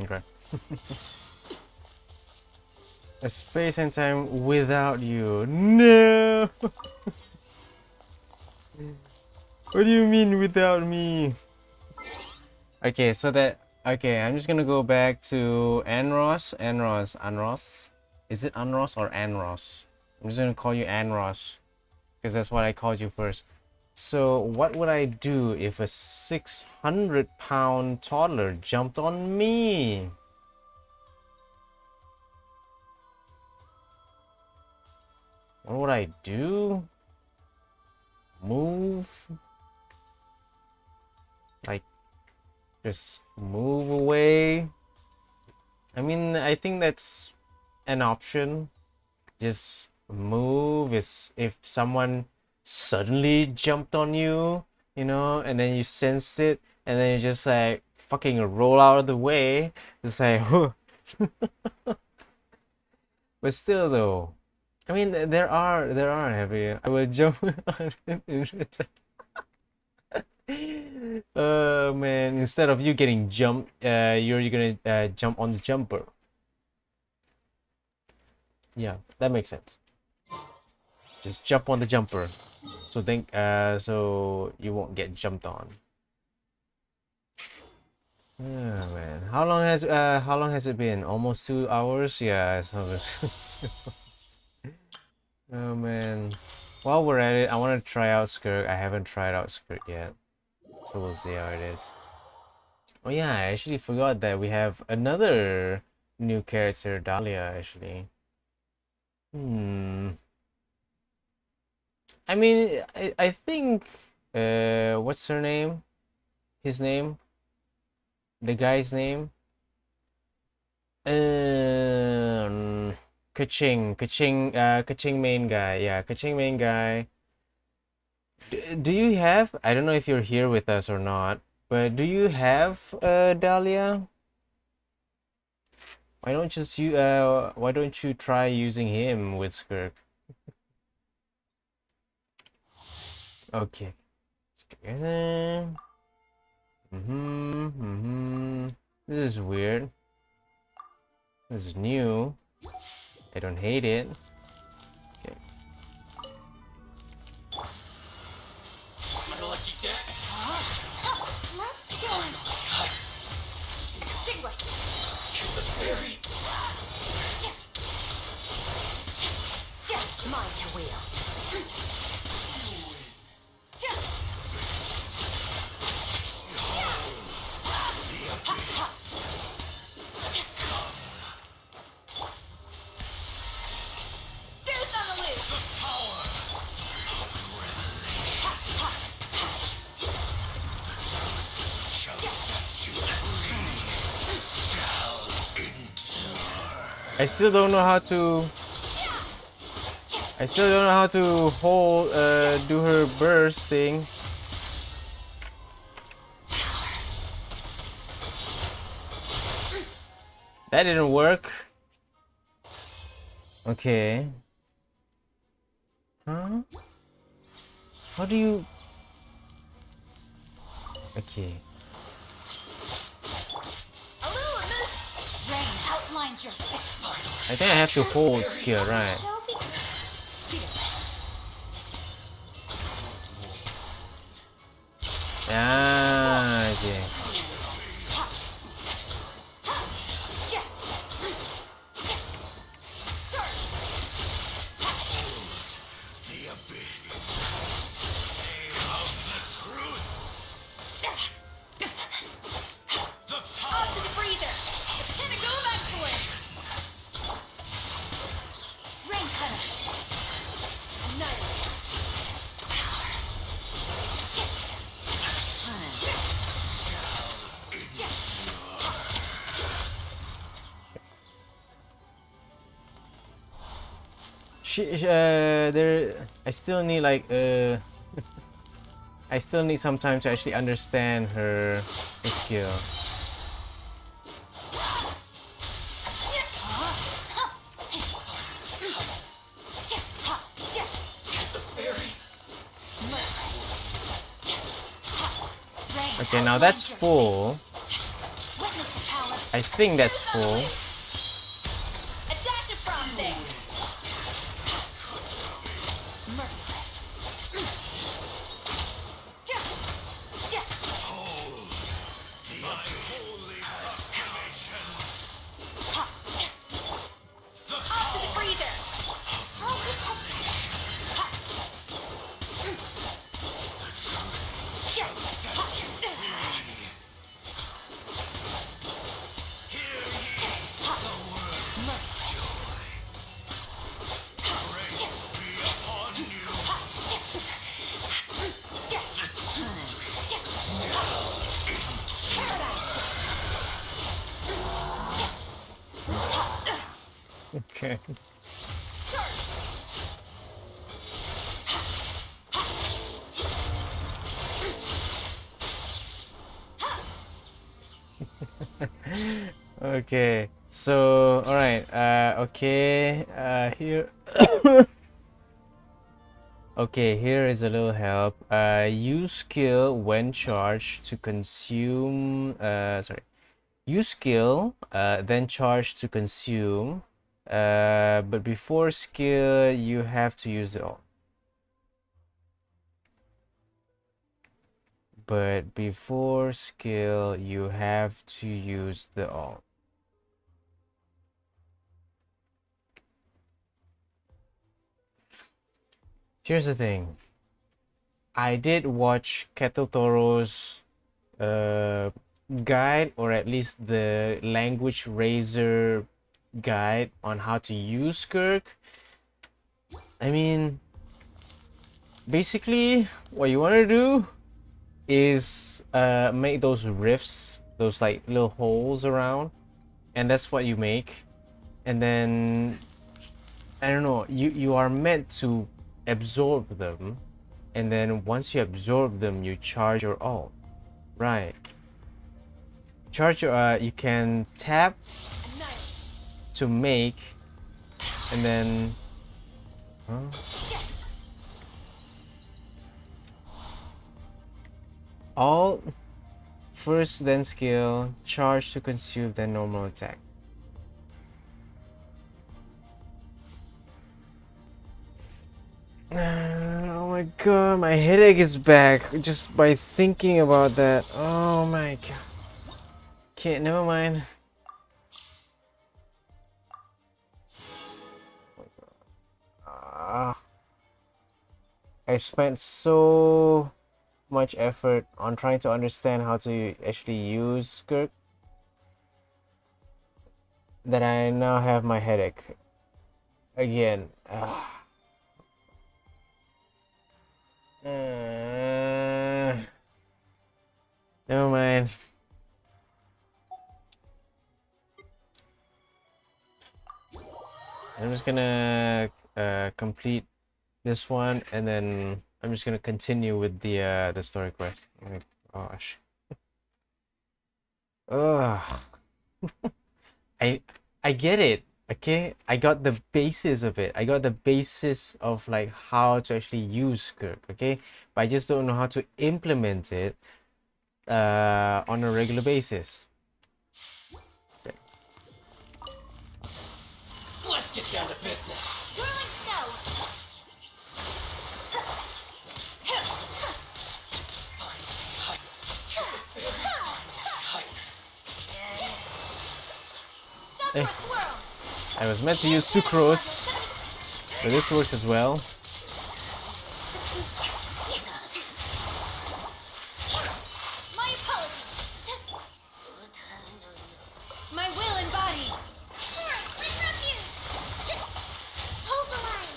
Okay. A space and time without you. No! What do you mean without me? Okay, so that... Okay, I'm just gonna go back to Anros. Anros. Is it Anros or Anros? I'm just gonna call you Anros, because that's what I called you first. So what would I do if a 600-pound toddler jumped on me? What would I do? Move? Like, just move away? I mean, I think that's an option. Just move. Is if someone suddenly jumped on you, you know, and then you sense it, and then you just like fucking roll out of the way. Just like, but still though, I mean, there are heavy. I would jump on it. Oh man, instead of you getting jumped, you're gonna jump on the jumper. Yeah, that makes sense. Just jump on the jumper, so so you won't get jumped on. Oh man, how long has it been? Almost 2 hours. Yeah, so oh man. While we're at it, I want to try out Skirk. I haven't tried out Skirk yet, so we'll see how it is. Oh yeah, I actually forgot that we have another new character, Dahlia. Actually. I mean, I think, what's her name? His name? The guy's name? Kaching main guy. Yeah, Kaching main guy. Do you have, I don't know if you're here with us or not, but do you have, Dahlia? Why don't you try using him with Skirk? Okay. This is weird. This is new. I don't hate it. Okay. My lucky deck. Let's dance. Extinguish. To the berry. Mine to wield. Deuce on the loose. I still don't know how to. I still don't know how to hold, do her burst thing. That didn't work. Okay. Huh? How do you... Okay. Rain outlines your fixed point. I think I have to hold skill, right? Ah, okay. Onto the breather. It's gonna go excellent. Rain cutter. Annihilate. There. I still need like I still need some time to actually understand her skill. Okay, now that's full. Witness the power. I think that's full. A dash of frost there. Merciless. Off to the breather. I'll protect Okay. Okay. So, all right. Okay. Here. Okay, here is a little help. Use skill when charged to consume. Sorry. Use skill, then charge to consume. But before skill, you have to use it all. But before skill, you have to use the all. Here's the thing. I did watch Ketotoro's guide, or at least the language razor guide on how to use Skirk. I mean, basically, what you want to do is make those rifts, those like little holes around, and that's what you make. And then I don't know, you are meant to absorb them, and then once you absorb them, you charge your ult, right? Charge your you can tap to make, and then ult first, then skill, charge to consume, then normal attack. Oh my god, my headache is back just by thinking about that. Oh my god. Okay, never mind. I spent so much effort on trying to understand how to actually use Skirk that I now have my headache again. Never mind. I'm just gonna complete this one, and then I'm just gonna continue with the story quest. Oh my gosh. Ugh. I get it. Okay, I got the basis of it. I got the basis of like how to actually use Skirk, okay? But I just don't know how to implement it on a regular basis. Okay. Let's get down to business. Whirling snow. Eh, Supra swirl. I was meant to use Sucrose, but this works as well. My apologies. My will embodied. Torrent, bring refuge! Hold the line!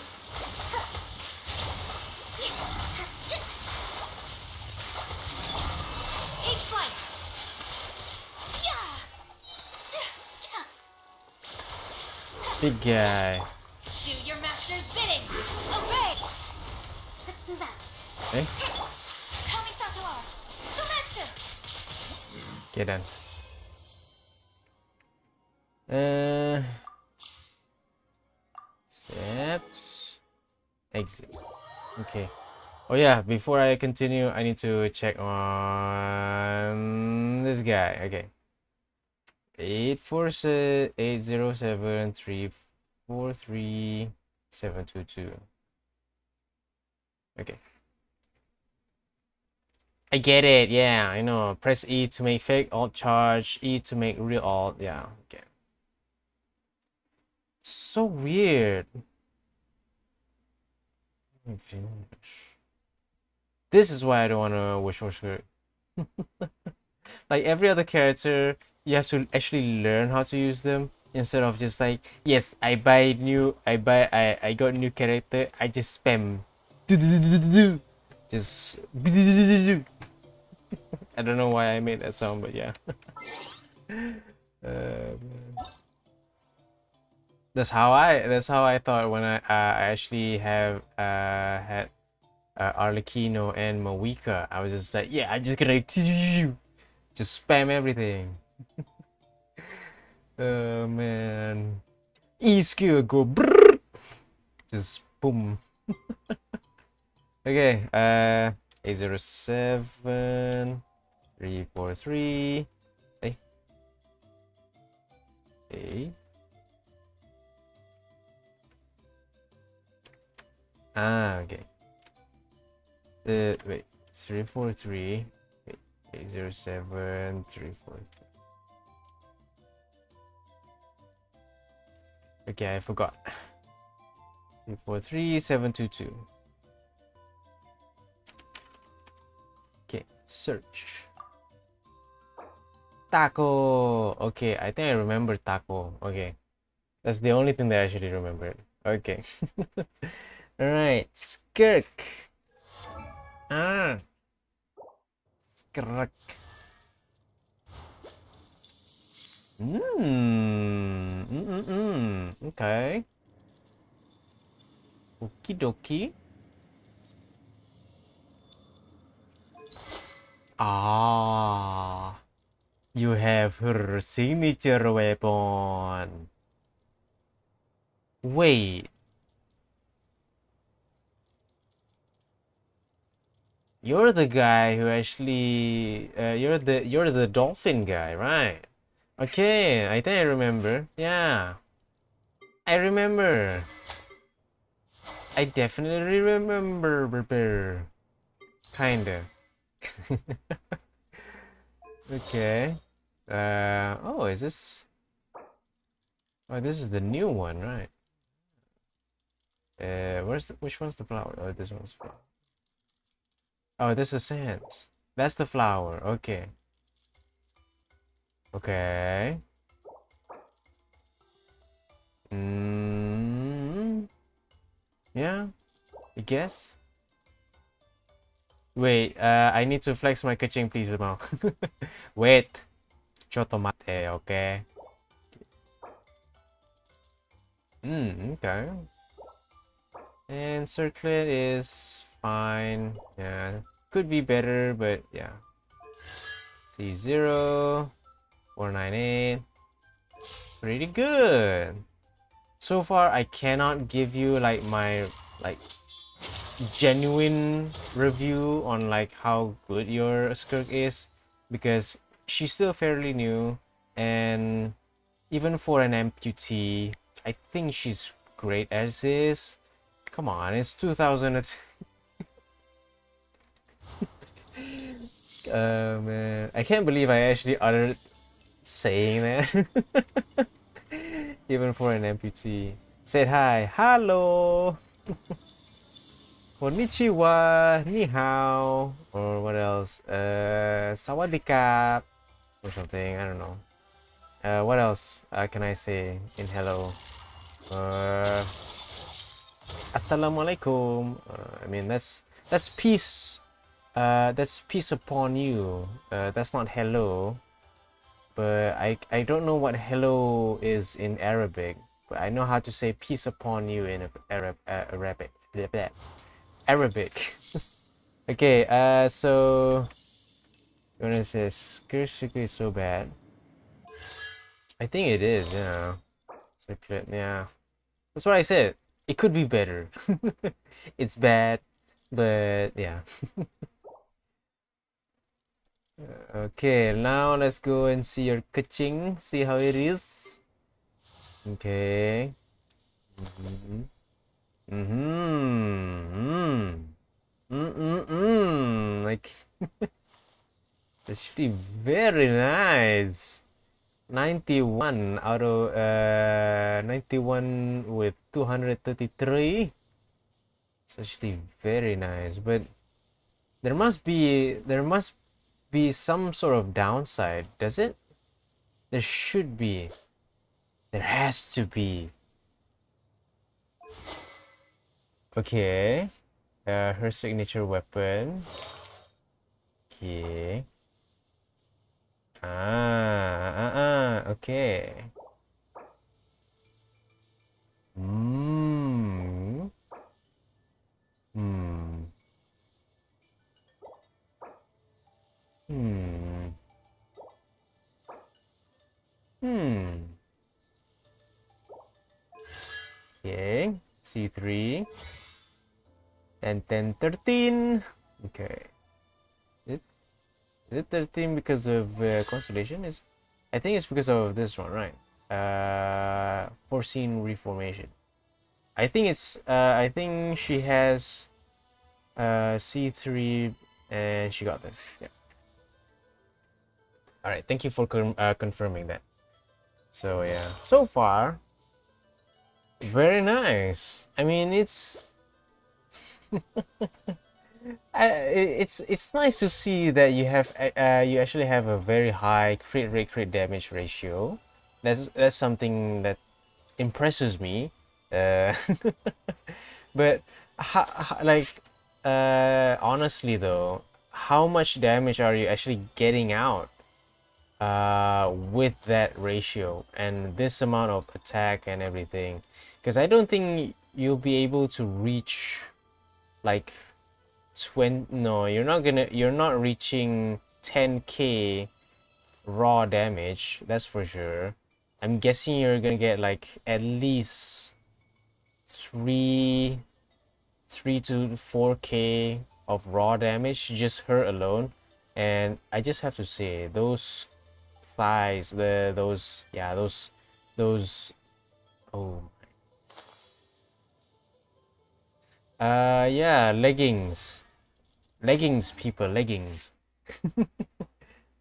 Take flight. Big guy. Do your master's bidding. Obey. Let's move out. Eh? Kamisato art. Sometsu. Okay, done. Steps. Exit. Okay. Oh yeah, before I continue, I need to check on this guy. Okay. 807-343-722. Okay. I get it. Yeah, I know. Press E to make fake alt charge, E to make real alt. Yeah, okay. So weird. This is why I don't want to wish for Skirt. Like every other character, you have to actually learn how to use them instead of just like, yes, I got new character, I just spam. Just I don't know why I made that sound, but yeah. Man. That's how I thought when I actually have had Arlecchino and Mawika. I was just like, yeah, I'm just gonna just spam everything. Oh man. E skill go brrr, just boom. Okay, 807-343. Hey. Hey. Ah, okay. Wait, 343. Wait, 807-343. Okay, I forgot. 343-722. Okay, search. Taco. Okay, I think I remember Taco. Okay, that's the only thing that I actually remembered. Okay. All right, Skirk. Ah, Skirk. Okay. Okie dokie. Ah, you have her signature weapon. Wait. You're the guy who actually you're the dolphin guy, right? Okay, I think I remember. Yeah. I remember. I definitely remember. Kinda. Okay. Oh, is this? Oh, this is the new one, right? Which one's the flower? Oh, this one's flower. Oh, this is sands. That's the flower. Okay. Okay. Yeah, I guess. Wait, I need to flex my kaching, please, Lamau. Wait. Chotomate, okay. Okay. And circlet is fine. Yeah, could be better, but yeah. C0, 498. Pretty good. so far I cannot give you like my like genuine review on like how good your Skirk is, because she's still fairly new, and even for an amputee, I think she's great as is. Come on, it's 2000. Man, I can't believe I actually uttered saying that. Even for an amputee. Said hi, hello, konnichiwa, ni hao, or what else? Sawadikap, or something. I don't know. What else can I say in hello? Assalamualaikum. I mean that's peace. That's peace upon you. That's not hello. But I don't know what hello is in Arabic. But I know how to say peace upon you in Arabic. Arabic. Okay. So when it says Skirk is so bad, I think it is. Yeah. Yeah. That's what I said. It could be better. It's bad, but yeah. Okay, now let's go and see your kaching, see how it is. Okay. Like, that's actually very nice. 91 out of 91 with 233. It's actually very nice, but there must be some sort of downside, does it? There should be. There has to be. Okay. Her signature weapon. Okay. Okay. Hmm. Hmm. Hmm. Hmm. Okay. C3. 10, 10, 13. Okay. Is it 13 because of constellation? I think it's because of this one, right? Foreseen reformation. I think she has C3 and she got this. Yeah. All right. Thank you for confirming that. So yeah, so far very nice. I mean, it's it's nice to see that you actually have a very high crit rate, crit damage ratio. That's something that impresses me. But like honestly though, how much damage are you actually getting out with that ratio and this amount of attack and everything? Because I don't think you'll be able to reach like 20. No, you're not reaching 10k raw damage, that's for sure. I'm guessing you're gonna get like at least 3 to 4k of raw damage, just her alone. And I just have to say, those thighs, those oh, yeah, leggings, people, leggings.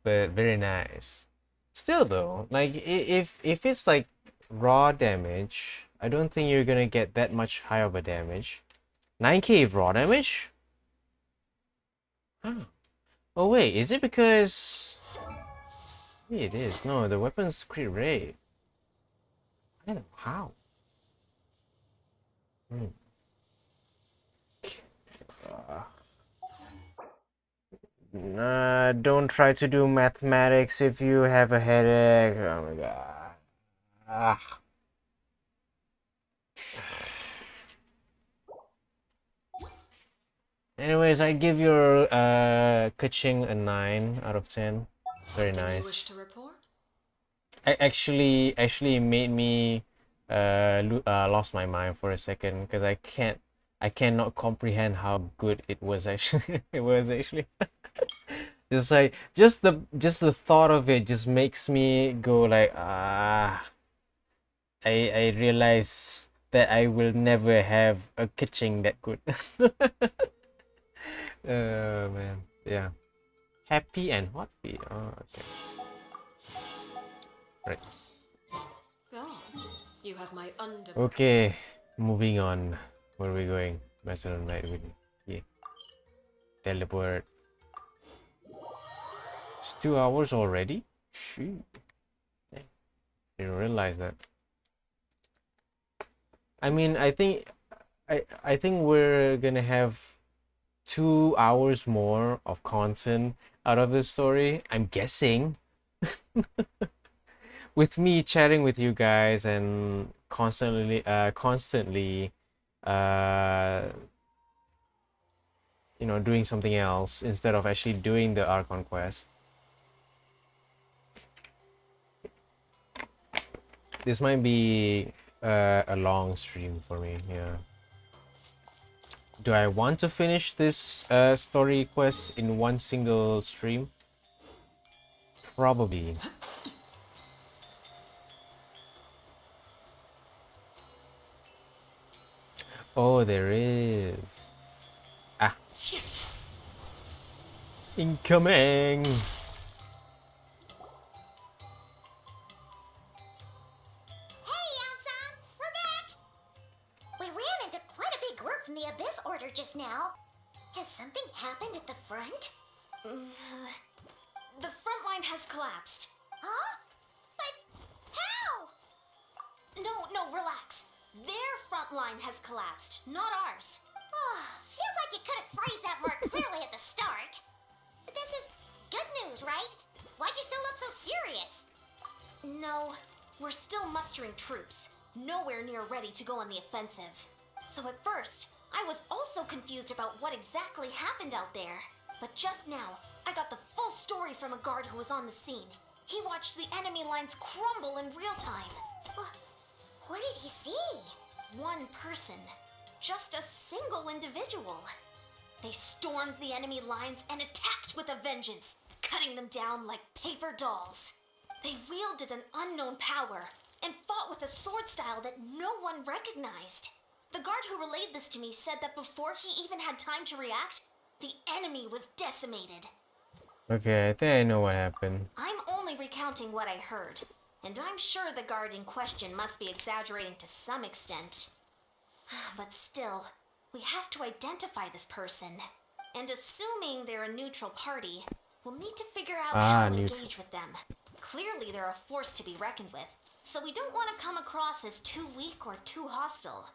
But very nice. Still though, like if it's like raw damage, I don't think you're gonna get that much high of a damage. 9k raw damage? Huh. Oh wait, is it because... Maybe it is. No, the weapon's crit rate. I don't know how. Don't try to do mathematics if you have a headache. Oh my god. Ah. Anyways, I give your Kaching a 9 out of 10. Very Something nice. you wish to report? I actually made me lost my mind for a second because I cannot comprehend how good it was actually. It was actually just like just the thought of it just makes me go like I realize that I will never have a kitchen that good. Oh man, yeah. Happy and happy. Oh, okay. Right. Go on. You have my Okay, moving on. Where are we going? Master of Night with yeah. Teleport. It's 2 hours already? Shoot. Didn't realize that. I mean, I think we're gonna have 2 hours more of content out of this story. I'm guessing. With me chatting with you guys and constantly uh doing something else instead of actually doing the Archon quest. This might be a long stream for me, yeah. Do I want to finish this story quest in one single stream? Probably. Oh, there is. Ah. Incoming! Hey, Yansan! We're back! We ran into quite a big group from the Abyss Order just now. Has something happened at the front? The front line has collapsed. Huh? But how? No, relax. Their front line has collapsed, not ours. Oh, feels like you could have phrased that more clearly at the start. But this is good news, right? Why'd you still look so serious? No, we're still mustering troops, nowhere near ready to go on the offensive. So at first, I was also confused about what exactly happened out there. But just now, I got the full story from a guard who was on the scene. He watched the enemy lines crumble in real time. What did he see? One person. Just a single individual. They stormed the enemy lines and attacked with a vengeance, cutting them down like paper dolls. They wielded an unknown power and fought with a sword style that no one recognized. The guard who relayed this to me said that before he even had time to react, the enemy was decimated. Okay, I think I know what happened. I'm only recounting what I heard, and I'm sure the guard in question must be exaggerating to some extent. But still, we have to identify this person. And assuming they're a neutral party, we'll need to figure out how to engage with them. Clearly they're a force to be reckoned with, so we don't want to come across as too weak or too hostile.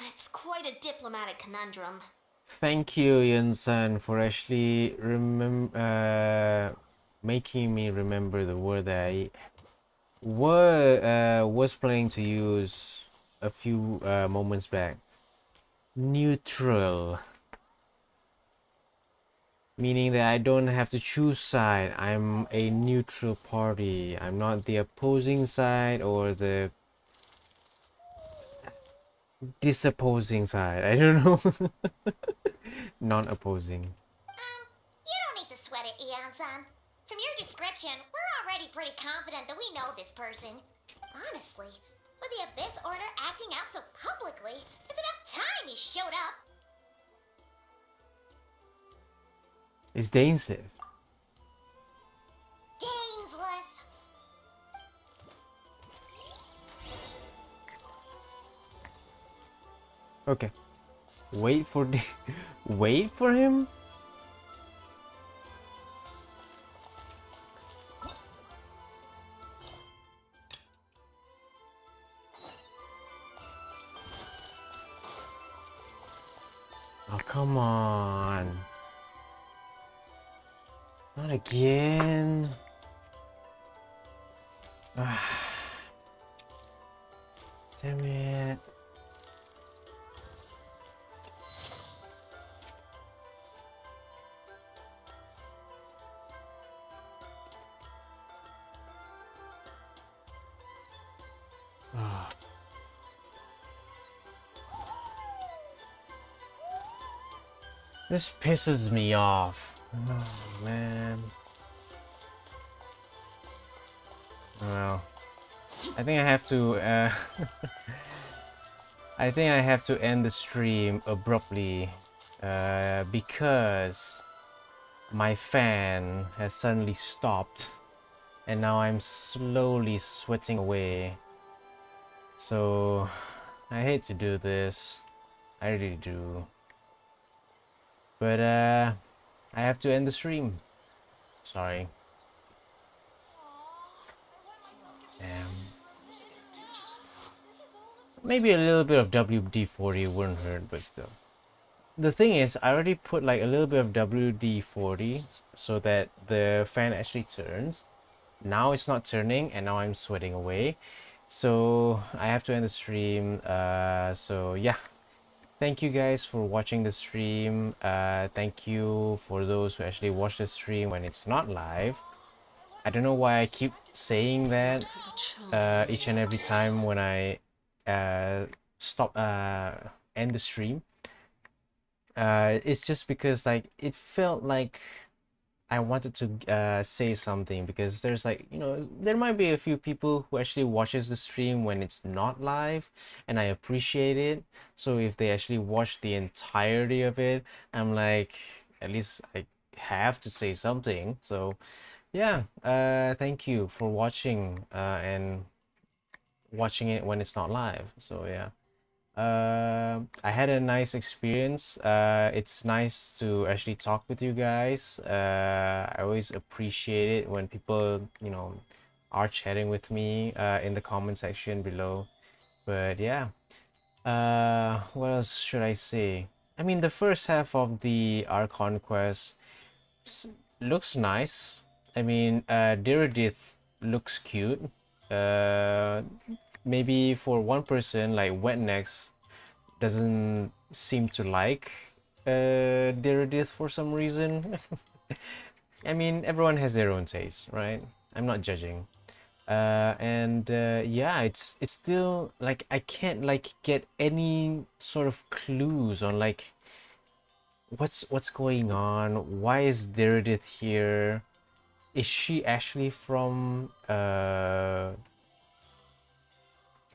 It's quite a diplomatic conundrum. Thank you, Yun-san, for actually making me remember the word that I was planning to use a few moments back. Neutral. Meaning that I don't have to choose side. I'm a neutral party. I'm not the opposing side or the disopposing side. I don't know. Non-opposing. You don't need to sweat it, Eon-san. From your description, we're already pretty confident that we know this person. Honestly, with the Abyss Order acting out so publicly, it's about time he showed up. It's Dainsleif. Dainsleif. Okay. Wait for the wait for him? Oh, come on. Not again. Damn it. This pisses me off. Oh man. Well, I think I have to I think I have to end the stream abruptly because my fan has suddenly stopped and now I'm slowly sweating away. So I hate to do this. I really do. But I have to end the stream. Sorry. Damn. Maybe a little bit of WD-40 wouldn't hurt, but still. The thing is, I already put like a little bit of WD-40 so that the fan actually turns. Now it's not turning and now I'm sweating away. So I have to end the stream. So yeah. Thank you guys for watching the stream. Thank you for those who actually watch the stream when it's not live. I don't know why I keep saying that each and every time when I end the stream. It's just because like it felt like I wanted to say something, because there's like, you know, there might be a few people who actually watches the stream when it's not live, and I appreciate it. So if they actually watch the entirety of it, I'm like, at least I have to say something. So yeah, thank you for watching and watching it when it's not live. So yeah. I had a nice experience. It's nice to actually talk with you guys. I always appreciate it when people, you know, are chatting with me in the comment section below. But yeah, what else should I say? I mean, the first half of the Archon quest looks nice. I mean, Diridith looks cute. Uh, Maybe for one person like Wetnex doesn't seem to like Diridith for some reason. I mean, everyone has their own taste, right? I'm not judging. Yeah, it's still like I can't like get any sort of clues on like what's going on. Why is Diridith here? Is she actually from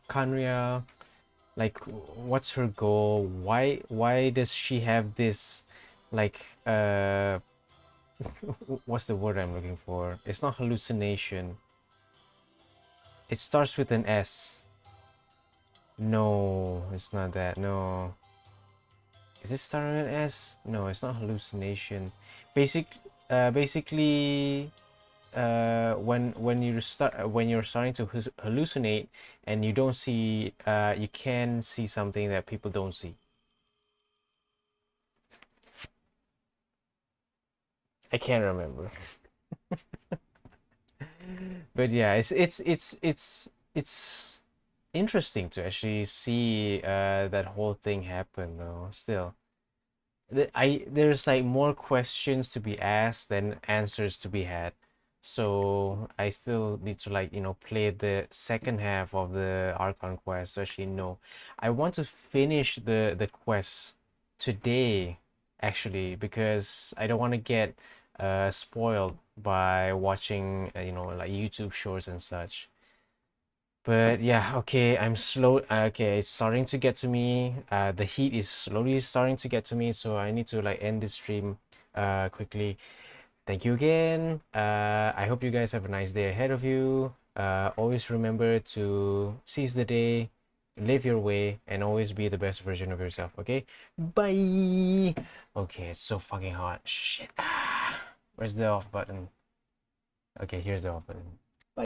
Khaenri'ahn? Like, what's her goal? Why does she have this like what's the word I'm looking for? It's not hallucination. It starts with an S. No, it's not that. No. Is it starting with an S? No, it's not hallucination. Basically when you're starting to hallucinate and you don't see you can see something that people don't see. I can't remember. But yeah, it's interesting to actually see that whole thing happen though. Still, there's like more questions to be asked than answers to be had. So I still need to like, you know, play the second half of the Archon quest to actually know. I want to finish the quest today actually, because I don't want to get spoiled by watching you know, like YouTube shorts and such. But yeah, okay, I'm slow. Okay, it's starting to get to me. The heat is slowly starting to get to me, so I need to like end this stream quickly. Thank you again. I hope you guys have a nice day ahead of you. Always remember to seize the day, live your way, and always be the best version of yourself, okay? Bye! Okay, it's so fucking hot. Shit. Where's the off button? Okay, here's the off button.